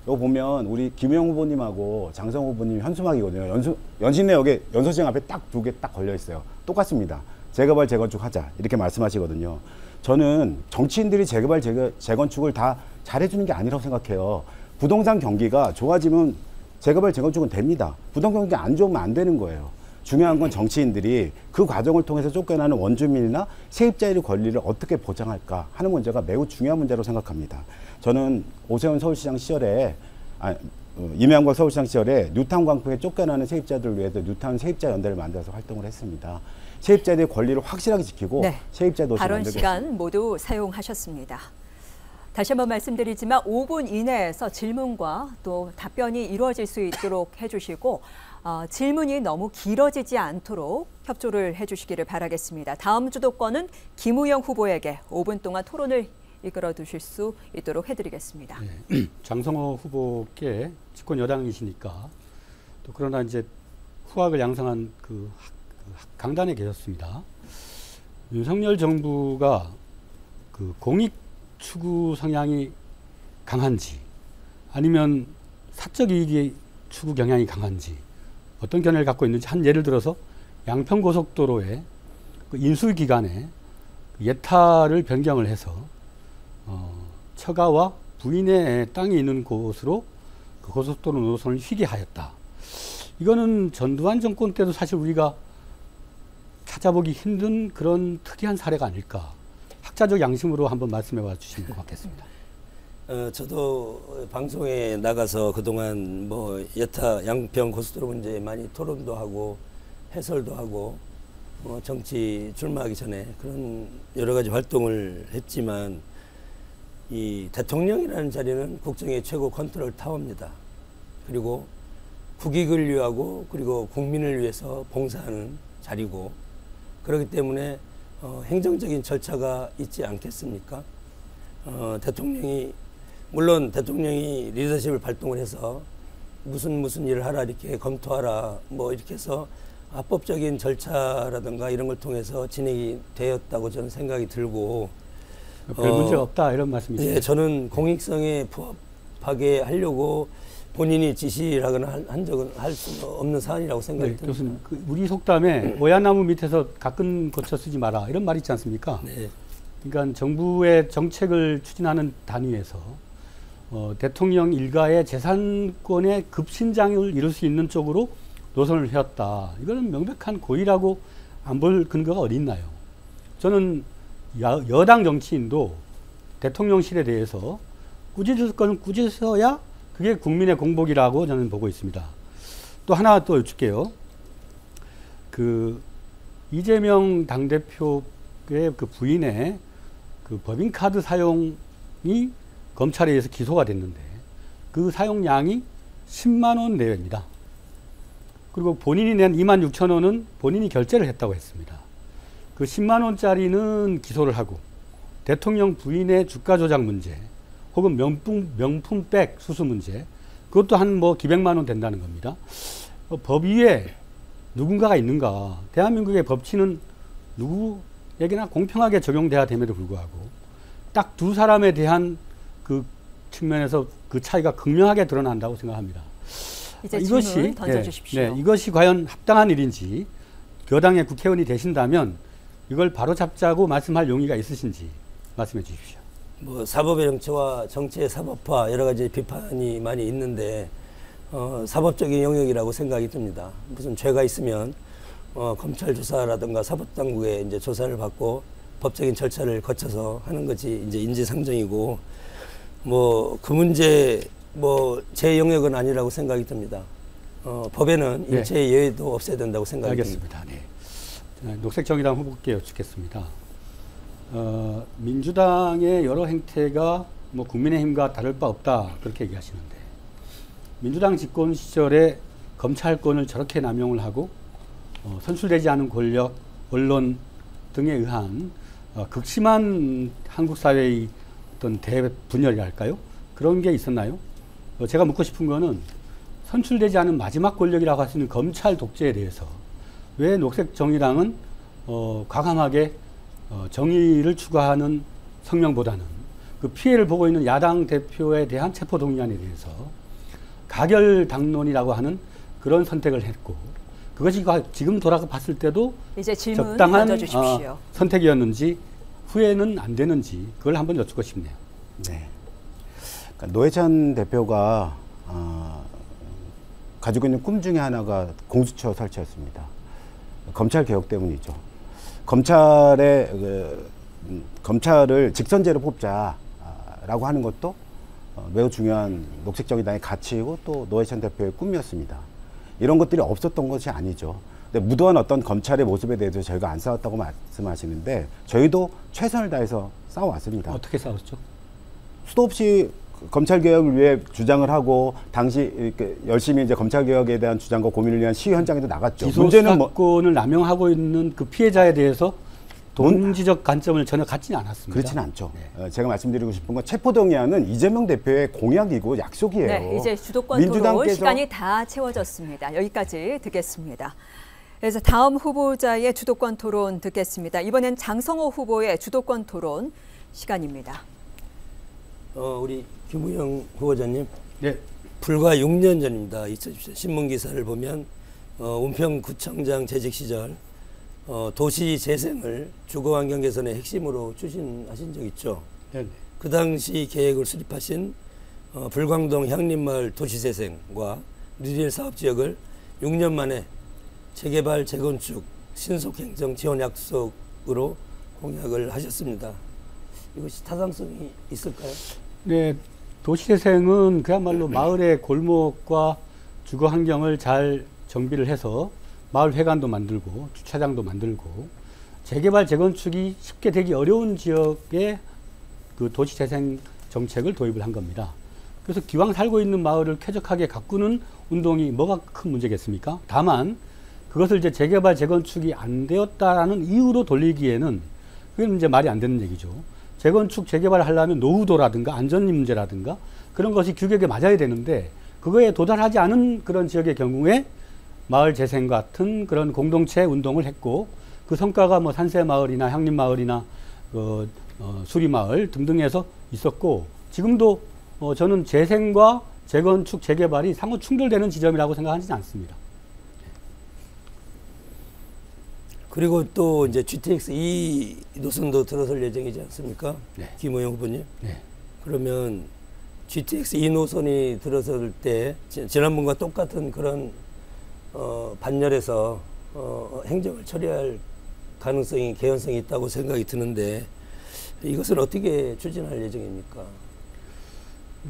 요 보면 우리 김영 후보님하고 장성 후보님 현수막이거든요. 연신내 여기 연소시장 앞에 딱 두 개 딱 걸려 있어요. 똑같습니다. 재개발 재건축 하자 이렇게 말씀하시거든요. 저는 정치인들이 재개발 재건축을 다 잘해주는 게 아니라고 생각해요. 부동산 경기가 좋아지면 재개발 재건축은 됩니다. 부동산 경기가 안 좋으면 안 되는 거예요. 중요한 건 정치인들이 그 과정을 통해서 쫓겨나는 원주민이나 세입자의 권리를 어떻게 보장할까 하는 문제가 매우 중요한 문제라고 생각합니다. 저는 오세훈 서울시장 시절에 이명박 서울시장 시절에 뉴타운 광풍에 쫓겨나는 세입자들을 위해서 뉴타운 세입자 연대를 만들어서 활동을 했습니다. 세입자들의 권리를 확실하게 지키고 네, 세입자 도시 발언 만들겠습니다. 시간 모두 사용하셨습니다. 다시 한번 말씀드리지만 5분 이내에서 질문과 또 답변이 이루어질 수 있도록 해주시고 질문이 너무 길어지지 않도록 협조를 해주시기를 바라겠습니다. 다음 주도권은 김우영 후보에게 5분 동안 토론을 이끌어 두실 수 있도록 해드리겠습니다. 네. 장성호 후보께 집권 여당이시니까 또 그러나 이제 후학을 양성한 그 강단에 계셨습니다. 윤석열 정부가 그 공익 추구 성향이 강한지 아니면 사적 이익의 추구 경향이 강한지 어떤 견해를 갖고 있는지 한 예를 들어서 양평고속도로의 그 인수 기간에 예타를 변경을 해서 처가와 부인의 땅이 있는 곳으로 그 고속도로 노선을 휘게하였다. 이거는 전두환 정권 때도 사실 우리가 찾아보기 힘든 그런 특이한 사례가 아닐까. 학자적 양심으로 한번 말씀해 봐 주시면 고맙겠습니다. 저도 방송에 나가서 그동안 여타 양평 고속도로 문제에 많이 토론도 하고 해설도 하고 정치 출마하기 전에 그런 여러 가지 활동을 했지만 이 대통령이라는 자리는 국정의 최고 컨트롤 타워입니다. 그리고 국익을 위하고 그리고 국민을 위해서 봉사하는 자리고, 그렇기 때문에 행정적인 절차가 있지 않겠습니까? 대통령이, 물론 대통령이 리더십을 발동을 해서 무슨 일을 하라 이렇게 검토하라 뭐 이렇게 해서 합법적인 절차라든가 이런 걸 통해서 진행이 되었다고 저는 생각이 들고, 별 문제 없다 이런 말씀이시죠? 예, 저는 공익성에 부합하게 하려고 본인이 지시를 하거나 한 적은 할 수 없는 사안이라고 생각이 듭니다. 교수님, 우리 속담에 오얏나무 밑에서 가끔 고쳐 쓰지 마라 이런 말이 있지 않습니까? 네. 그러니까 정부의 정책을 추진하는 단위에서 대통령 일가의 재산권의 급신장을 이룰 수 있는 쪽으로 노선을 휘었다. 이거는 명백한 고의라고 안 볼 근거가 어디 있나요? 저는 여당 정치인도 대통령실에 대해서 꾸짖을 건 꾸짖어야 그게 국민의 공복이라고 저는 보고 있습니다. 또 하나 또 여쭐게요. 그 이재명 당대표의 그 부인의 그 법인카드 사용이 검찰에 의해서 기소가 됐는데 그 사용량이 10만 원 내외입니다. 그리고 본인이 낸 26,000원은 본인이 결제를 했다고 했습니다. 그 10만 원짜리는 기소를 하고 대통령 부인의 주가 조작 문제 혹은 명품백 수수 문제, 그것도 한 뭐 기백만 원 된다는 겁니다. 법 위에 누군가가 있는가? 대한민국의 법치는 누구에게나 공평하게 적용돼야 됨에도 불구하고 딱 두 사람에 대한 그 측면에서 그 차이가 극명하게 드러난다고 생각합니다. 이제 질문 던져주십시오. 네, 이것이 과연 합당한 일인지, 여당의 국회의원이 되신다면 이걸 바로잡자고 말씀할 용의가 있으신지 말씀해 주십시오. 뭐 사법의 정치와 정치의 사법화 여러 가지 비판이 많이 있는데 사법적인 영역이라고 생각이 듭니다. 무슨 죄가 있으면 검찰 조사라든가 사법당국의 이제 조사를 받고 법적인 절차를 거쳐서 하는 것이 이제 인지상정이고, 뭐 그 문제 뭐 제 영역은 아니라고 생각이 듭니다. 법에는 네. 일체 예외도 없애야 된다고 생각이 듭니다. 알겠습니다. 네. 녹색정의당 후보께 여쭙겠습니다. 민주당의 여러 행태가 뭐 국민의힘과 다를 바 없다 그렇게 얘기하시는데, 민주당 집권 시절에 검찰권을 저렇게 남용을 하고 선출되지 않은 권력, 언론 등에 의한 극심한 한국 사회의 어떤 대분열이랄까요? 그런 게 있었나요? 제가 묻고 싶은 거는 선출되지 않은 마지막 권력이라고 할 수 있는 검찰 독재에 대해서 왜 녹색정의당은 과감하게 정의를 추구하는 성명보다는 그 피해를 보고 있는 야당 대표에 대한 체포동의안에 대해서 가결당론이라고 하는 그런 선택을 했고, 그것이 지금 돌아봤을 때도 이제 질문 적당한 던져주십시오. 선택이었는지 후회는 안 되는지 그걸 한번 여쭙고 싶네요. 네. 그러니까 노회찬 대표가 가지고 있는 꿈 중에 하나가 공수처 설치였습니다. 검찰 개혁 때문이죠. 검찰을 직선제로 뽑자라고 하는 것도 매우 중요한 녹색정의당의 가치이고 또 노회찬 대표의 꿈이었습니다. 이런 것들이 없었던 것이 아니죠. 근데 무도한 어떤 검찰의 모습에 대해서 저희가 안 싸웠다고 말씀하시는데, 저희도 최선을 다해서 싸워왔습니다. 어떻게 싸웠죠? 수도 없이 검찰 개혁을 위해 주장을 하고, 당시 이렇게 열심히 이제 검찰 개혁에 대한 주장과 고민을 위한 시위 현장에도 나갔죠. 문제는 수사권을 남용하고 있는 그 피해자에 대해서 동지적 관점을 전혀 갖지는 않았습니다. 그렇지는 않죠. 네. 제가 말씀드리고 싶은 건 체포동의안은 이재명 대표의 공약이고 약속이에요. 네, 이제 주도권 토론 시간이 다 채워졌습니다. 여기까지 듣겠습니다. 그래서 다음 후보자의 주도권 토론 듣겠습니다. 이번엔 장성호 후보의 주도권 토론 시간입니다. 우리 김우영 후보자님, 네. 불과 6년 전입니다. 2017 신문 기사를 보면 은평구청장 재직 시절 도시 재생을 주거환경 개선의 핵심으로 추진하신 적 있죠. 네. 그 당시 계획을 수립하신 불광동 향림마을 도시재생과 뉴딜 사업지역을 6년 만에 재개발, 재건축, 신속행정 지원 약속으로 공약을 하셨습니다. 이것이 타당성이 있을까요? 네, 도시재생은 그야말로 마을의 골목과 주거 환경을 잘 정비를 해서 마을 회관도 만들고 주차장도 만들고 재개발, 재건축이 쉽게 되기 어려운 지역에 그 도시재생 정책을 도입을 한 겁니다. 그래서 기왕 살고 있는 마을을 쾌적하게 가꾸는 운동이 뭐가 큰 문제겠습니까? 다만 그것을 이제 재개발, 재건축이 안 되었다라는 이유로 돌리기에는 그건 이제 말이 안 되는 얘기죠. 재건축, 재개발을 하려면 노후도라든가 안전 문제라든가 그런 것이 규격에 맞아야 되는데 그거에 도달하지 않은 그런 지역의 경우에 마을 재생 같은 그런 공동체 운동을 했고 그 성과가 뭐 산세마을이나 향림마을이나 수리마을 등등에서 있었고 지금도 저는 재생과 재건축, 재개발이 상호 충돌되는 지점이라고 생각하지는 않습니다. 그리고 또 이제 GTX 2 노선도 들어설 예정이지 않습니까? 네. 김우영 후보님. 네. 그러면 GTX 2 노선이 들어설 때 지난번과 똑같은 그런 반열에서 행정을 처리할 가능성이, 개연성이 있다고 생각이 드는데 이것은 어떻게 추진할 예정입니까?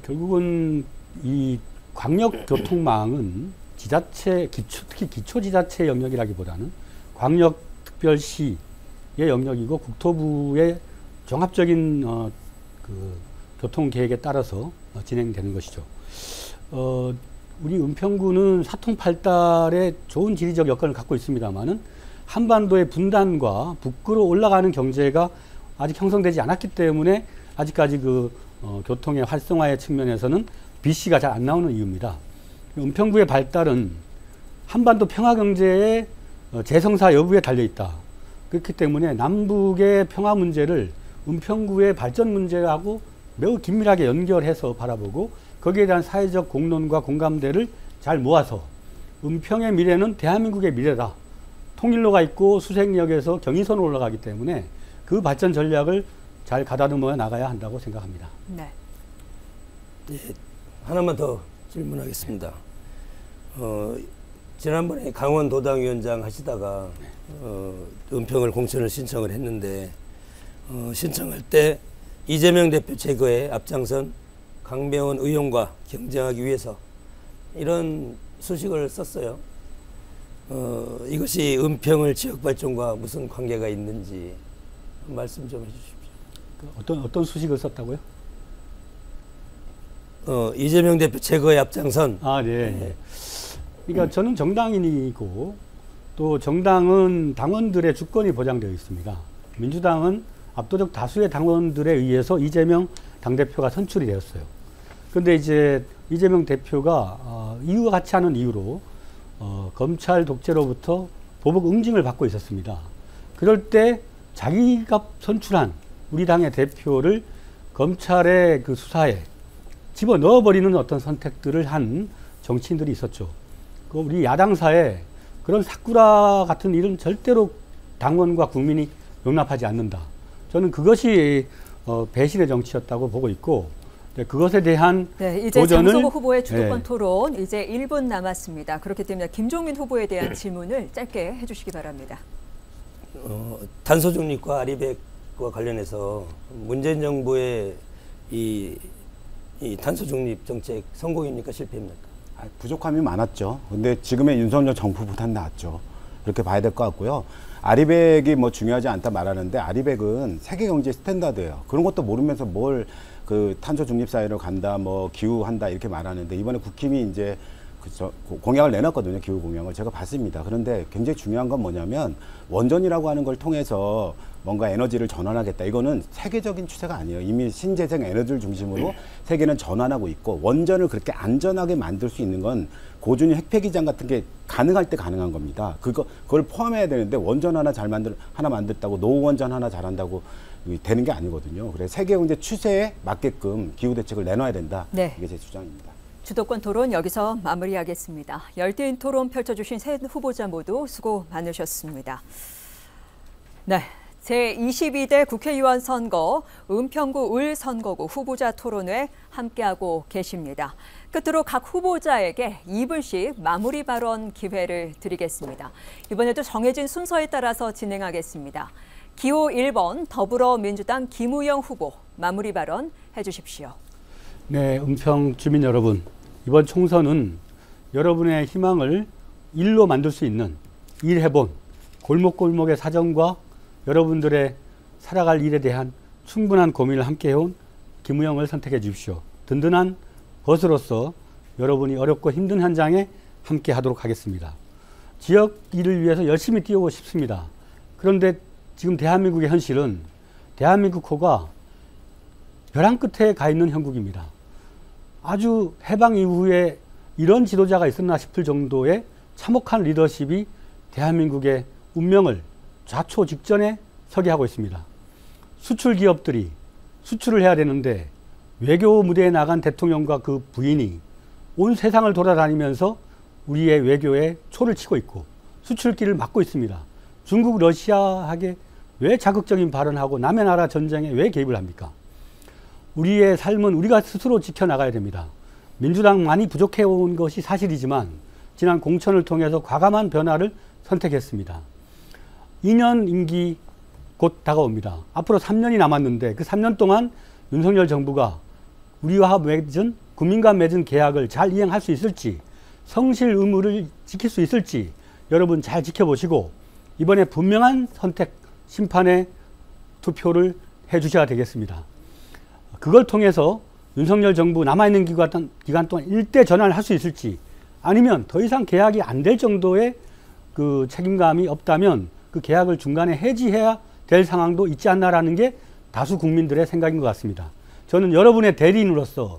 결국은 이 광역교통망은 지자체, 특히 기초지자체 영역이라기보다는 광역특별시의 영역이고 국토부의 종합적인 그 교통계획에 따라서 진행되는 것이죠. 우리 은평구는 사통팔달의 좋은 지리적 여건을 갖고 있습니다만은 한반도의 분단과 북으로 올라가는 경제가 아직 형성되지 않았기 때문에 아직까지 그 교통의 활성화의 측면에서는 BC가 잘 안 나오는 이유입니다. 은평구의 발달은 한반도 평화 경제의 재성사 여부에 달려 있다. 그렇기 때문에 남북의 평화 문제를 은평구의 발전 문제하고 매우 긴밀하게 연결해서 바라보고 거기에 대한 사회적 공론과 공감대를 잘 모아서 은평의 미래는 대한민국의 미래다. 통일로가 있고 수색역에서 경인선으로 올라가기 때문에 그 발전 전략을 잘 가다듬어 나가야 한다고 생각합니다. 네. 네, 하나만 더 질문하겠습니다. 지난번에 강원도당위원장 하시다가 은평을 공천을 신청을 했는데 신청할 때 이재명 대표 제거에 앞장선 강병원 의원과 경쟁하기 위해서 이런 수식을 썼어요. 이것이 은평을 지역 발전과 무슨 관계가 있는지 말씀 좀 해주십시오. 어떤 수식을 썼다고요? 이재명 대표 제거에 앞장선. 아, 네. 그러니까 저는 정당인이고 또 정당은 당원들의 주권이 보장되어 있습니다. 민주당은 압도적 다수의 당원들에 의해서 이재명 당대표가 선출이 되었어요. 그런데 이제 이재명 대표가 이유와 같지 않은 이유로 검찰 독재로부터 보복 응징을 받고 있었습니다. 그럴 때 자기가 선출한 우리 당의 대표를 검찰의 그 수사에 집어넣어버리는 어떤 선택들을 한 정치인들이 있었죠. 우리 야당사에 그런 사쿠라 같은 일은 절대로 당원과 국민이 용납하지 않는다. 저는 그것이 배신의 정치였다고 보고 있고 그것에 대한 이제 도전을 장성호 후보의 주도권 토론 이제 1분 남았습니다. 그렇기 때문에 김종민 후보에 대한 질문을 짧게 해주시기 바랍니다. 탄소 중립과 아리백과 관련해서 문재인 정부의 이 탄소 중립 정책 성공입니까 실패입니까? 부족함이 많았죠. 근데 지금의 윤석열 정부보다는 나았죠. 그렇게 봐야 될 것 같고요. 아리백이 뭐 중요하지 않다 말하는데 아리백은 세계 경제 스탠다드예요. 그런 것도 모르면서 뭘 그 탄소 중립 사회로 간다, 뭐 기후한다 이렇게 말하는데 이번에 국힘이 이제 공약을 내놨거든요. 기후 공약을 제가 봤습니다. 그런데 굉장히 중요한 건 뭐냐면 원전이라고 하는 걸 통해서 뭔가 에너지를 전환하겠다. 이거는 세계적인 추세가 아니에요. 이미 신재생 에너지를 중심으로 세계는 전환하고 있고 원전을 그렇게 안전하게 만들 수 있는 건 고준위 핵폐기장 같은 게 가능할 때 가능한 겁니다. 그걸 포함해야 되는데 원전 하나 만들었다고 노후 원전 하나 잘한다고 되는 게 아니거든요. 그래서 세계 경제 추세에 맞게끔 기후 대책을 내놔야 된다. 네. 이게 제 주장입니다. 주도권 토론 여기서 마무리하겠습니다. 열띤 토론 펼쳐주신 세 후보자 모두 수고 많으셨습니다. 네. 제22대 국회의원 선거 은평구 을 선거구 후보자 토론회 함께하고 계십니다. 끝으로 각 후보자에게 2분씩 마무리 발언 기회를 드리겠습니다. 이번에도 정해진 순서에 따라서 진행하겠습니다. 기호 1번 더불어민주당 김우영 후보 마무리 발언 해주십시오. 네, 은평 주민 여러분, 이번 총선은 여러분의 희망을 일로 만들 수 있는 일해본 골목골목의 사정과 여러분들의 살아갈 일에 대한 충분한 고민을 함께 해온 김우영을 선택해 주십시오. 든든한 벗으로서 여러분이 어렵고 힘든 현장에 함께 하도록 하겠습니다. 지역 일을 위해서 열심히 뛰어오고 싶습니다. 그런데 지금 대한민국의 현실은 대한민국호가 벼랑 끝에 가 있는 형국입니다. 아주 해방 이후에 이런 지도자가 있었나 싶을 정도의 참혹한 리더십이 대한민국의 운명을 좌초 직전에 서게 하고 있습니다. 수출 기업들이 수출을 해야 되는데 외교 무대에 나간 대통령과 그 부인이 온 세상을 돌아다니면서 우리의 외교에 초를 치고 있고 수출길을 막고 있습니다. 중국, 러시아에게 왜 자극적인 발언하고 남의 나라 전쟁에 왜 개입을 합니까? 우리의 삶은 우리가 스스로 지켜나가야 됩니다. 민주당 많이 부족해온 것이 사실이지만 지난 공천을 통해서 과감한 변화를 선택했습니다. 2년 임기 곧 다가옵니다. 앞으로 3년이 남았는데 그 3년 동안 윤석열 정부가 우리와 맺은 국민과 맺은 계약을 잘 이행할 수 있을지, 성실 의무를 지킬 수 있을지 여러분 잘 지켜보시고 이번에 분명한 선택 심판의 투표를 해주셔야 되겠습니다. 그걸 통해서 윤석열 정부 남아있는 기간 동안 일대 전환을 할 수 있을지, 아니면 더 이상 계약이 안 될 정도의 그 책임감이 없다면 그 계약을 중간에 해지해야 될 상황도 있지 않나라는 게 다수 국민들의 생각인 것 같습니다. 저는 여러분의 대리인으로서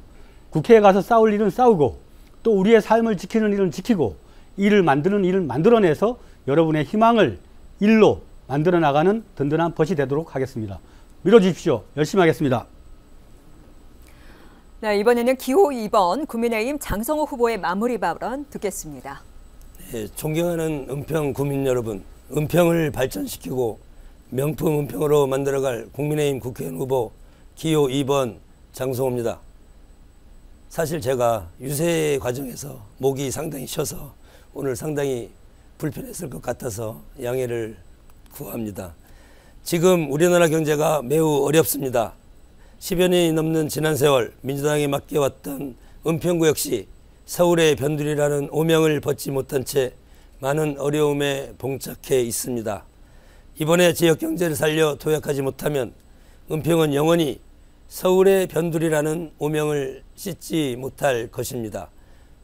국회에 가서 싸울 일은 싸우고 또 우리의 삶을 지키는 일은 지키고 일을 만드는 일을 만들어내서 여러분의 희망을 일로 만들어 나가는 든든한 벗이 되도록 하겠습니다. 밀어주십시오. 열심히 하겠습니다. 네, 이번에는 기호 2번 국민의힘 장성호 후보의 마무리 발언 듣겠습니다. 네, 존경하는 은평 구민 여러분, 은평을 발전시키고 명품 은평으로 만들어갈 국민의힘 국회의원 후보 기호 2번 장성호입니다. 사실 제가 유세 과정에서 목이 상당히 쉬어서 오늘 상당히 불편했을 것 같아서 양해를 구합니다. 지금 우리나라 경제가 매우 어렵습니다. 10여 년이 넘는 지난 세월 민주당에 맡겨왔던 은평구 역시 서울의 변두리라는 오명을 벗지 못한 채 많은 어려움에 봉착해 있습니다. 이번에 지역 경제를 살려 도약하지 못하면 은평은 영원히 서울의 변두리라는 오명을 씻지 못할 것입니다.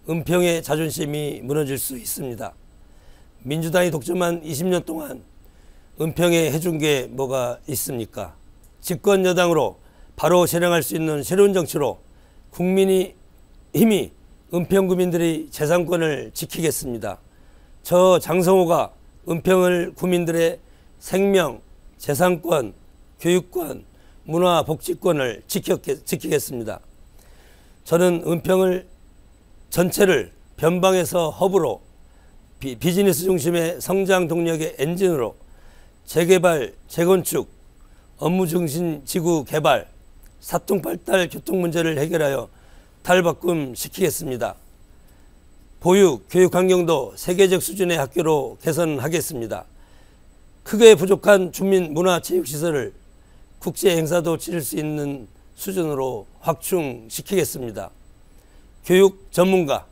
은평의 자존심이 무너질 수 있습니다. 민주당이 독점한 20년 동안 은평에 해준 게 뭐가 있습니까? 집권 여당으로 바로 실행할 수 있는 새로운 정치로 국민이 힘이 은평 구민들의 재산권을 지키겠습니다. 저 장성호가 은평을 구민들의 생명, 재산권, 교육권, 문화복지권을 지키겠습니다. 저는 은평을 전체를 변방에서 허브로 비즈니스 중심의 성장 동력의 엔진으로 재개발, 재건축, 업무 중심 지구 개발, 사통팔달 교통 문제를 해결하여 탈바꿈 시키겠습니다. 보육, 교육 환경도 세계적 수준의 학교로 개선하겠습니다. 크게 부족한 주민 문화체육시설을 국제 행사도 치를 수 있는 수준으로 확충시키겠습니다. 교육 전문가,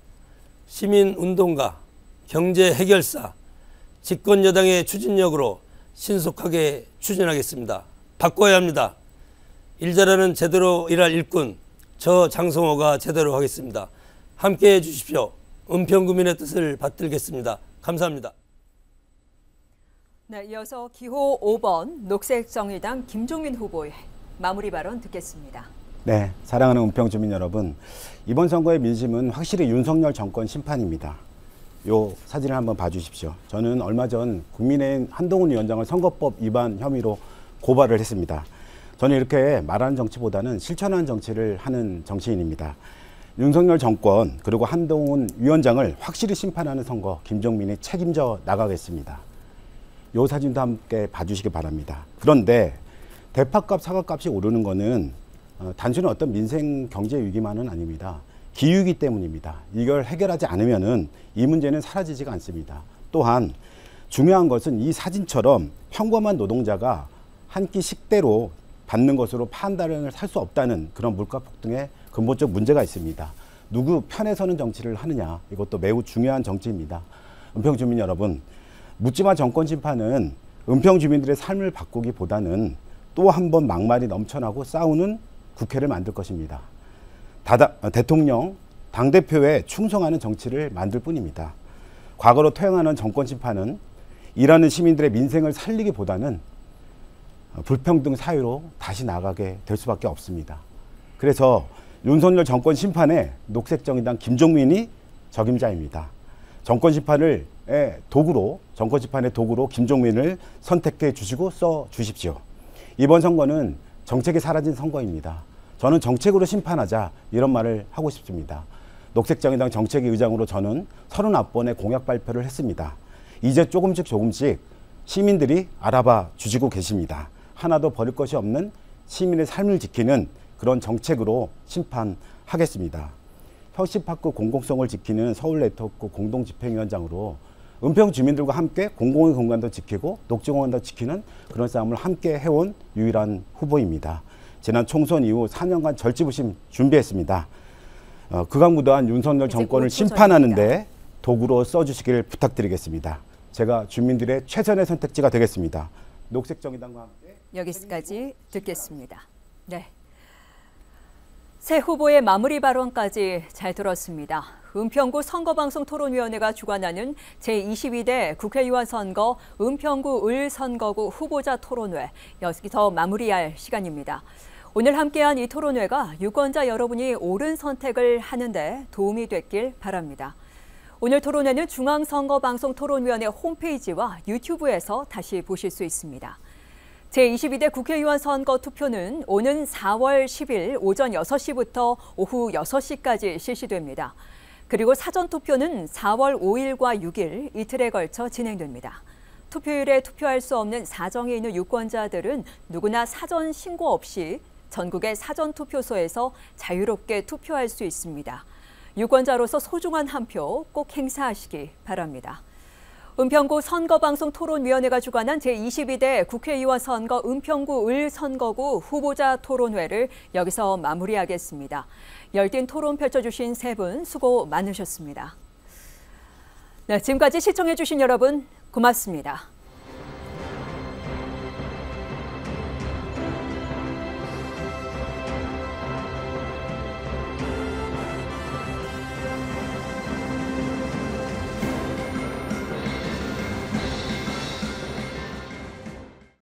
시민운동가, 경제 해결사, 집권 여당의 추진력으로 신속하게 추진하겠습니다. 바꿔야 합니다. 일 잘하는 제대로 일할 일꾼, 저 장성호가 제대로 하겠습니다. 함께해 주십시오. 은평구민의 뜻을 받들겠습니다. 감사합니다. 네, 이어서 기호 5번 녹색정의당 김종민 후보의 마무리 발언 듣겠습니다. 네, 사랑하는 은평 주민 여러분, 이번 선거의 민심은 확실히 윤석열 정권 심판입니다. 요 사진을 한번 봐주십시오. 저는 얼마 전 국민의힘 한동훈 위원장을 선거법 위반 혐의로 고발을 했습니다. 저는 이렇게 말하는 정치보다는 실천하는 정치를 하는 정치인입니다. 윤석열 정권 그리고 한동훈 위원장을 확실히 심판하는 선거 김종민이 책임져 나가겠습니다. 요 사진도 함께 봐주시기 바랍니다. 그런데 대파값, 사과값이 오르는 거는 단순히 어떤 민생 경제 위기만은 아닙니다. 기후위기 때문입니다. 이걸 해결하지 않으면은 이 문제는 사라지지가 않습니다. 또한 중요한 것은 이 사진처럼 평범한 노동자가 한 끼 식대로 받는 것으로 판단을 할 수 없다는 그런 물가 폭등의 근본적 문제가 있습니다. 누구 편에 서는 정치를 하느냐, 이것도 매우 중요한 정치입니다. 은평 주민 여러분, 묻지마 정권 심판은 은평 주민들의 삶을 바꾸기보다는 또 한 번 막말이 넘쳐나고 싸우는 국회를 만들 것입니다. 대통령, 당대표에 충성하는 정치를 만들 뿐입니다. 과거로 퇴행하는 정권 심판은 일하는 시민들의 민생을 살리기보다는 불평등 사회로 다시 나가게 될 수밖에 없습니다. 그래서 윤석열 정권 심판에 녹색정의당 김종민이 적임자입니다. 정권 심판의 도구로 김종민을 선택해 주시고 써 주십시오. 이번 선거는 정책이 사라진 선거입니다. 저는 정책으로 심판하자 이런 말을 하고 싶습니다. 녹색정의당 정책위 의장으로 저는 39번의 공약 발표를 했습니다. 이제 조금씩 시민들이 알아봐 주시고 계십니다. 하나도 버릴 것이 없는 시민의 삶을 지키는 그런 정책으로 심판하겠습니다. 혁신파크 공공성을 지키는 서울네트워크 공동집행위원장으로 은평 주민들과 함께 공공의 공간도 지키고 녹지공간도 지키는 그런 싸움을 함께 해온 유일한 후보입니다. 지난 총선 이후 4년간 절치부심 준비했습니다. 극악무도한 윤석열 정권을 심판하는데 도구로 써주시길 부탁드리겠습니다. 제가 주민들의 최선의 선택지가 되겠습니다. 녹색정의당과 함께 여기까지 듣겠습니다. 네. 새 후보의 마무리 발언까지 잘 들었습니다. 은평구 선거방송토론위원회가 주관하는 제22대 국회의원 선거 은평구 을선거구 후보자 토론회, 여기서 마무리할 시간입니다. 오늘 함께한 이 토론회가 유권자 여러분이 옳은 선택을 하는데 도움이 됐길 바랍니다. 오늘 토론회는 중앙선거방송토론위원회 홈페이지와 유튜브에서 다시 보실 수 있습니다. 제22대 국회의원 선거 투표는 오는 4월 10일 오전 6시부터 오후 6시까지 실시됩니다. 그리고 사전투표는 4월 5일과 6일 이틀에 걸쳐 진행됩니다. 투표일에 투표할 수 없는 사정이 있는 유권자들은 누구나 사전 신고 없이 전국의 사전투표소에서 자유롭게 투표할 수 있습니다. 유권자로서 소중한 한 표 꼭 행사하시기 바랍니다. 은평구 선거방송토론위원회가 주관한 제22대 국회의원 선거 은평구 을선거구 후보자 토론회를 여기서 마무리하겠습니다. 열띤 토론 펼쳐주신 세 분 수고 많으셨습니다. 네, 지금까지 시청해주신 여러분 고맙습니다.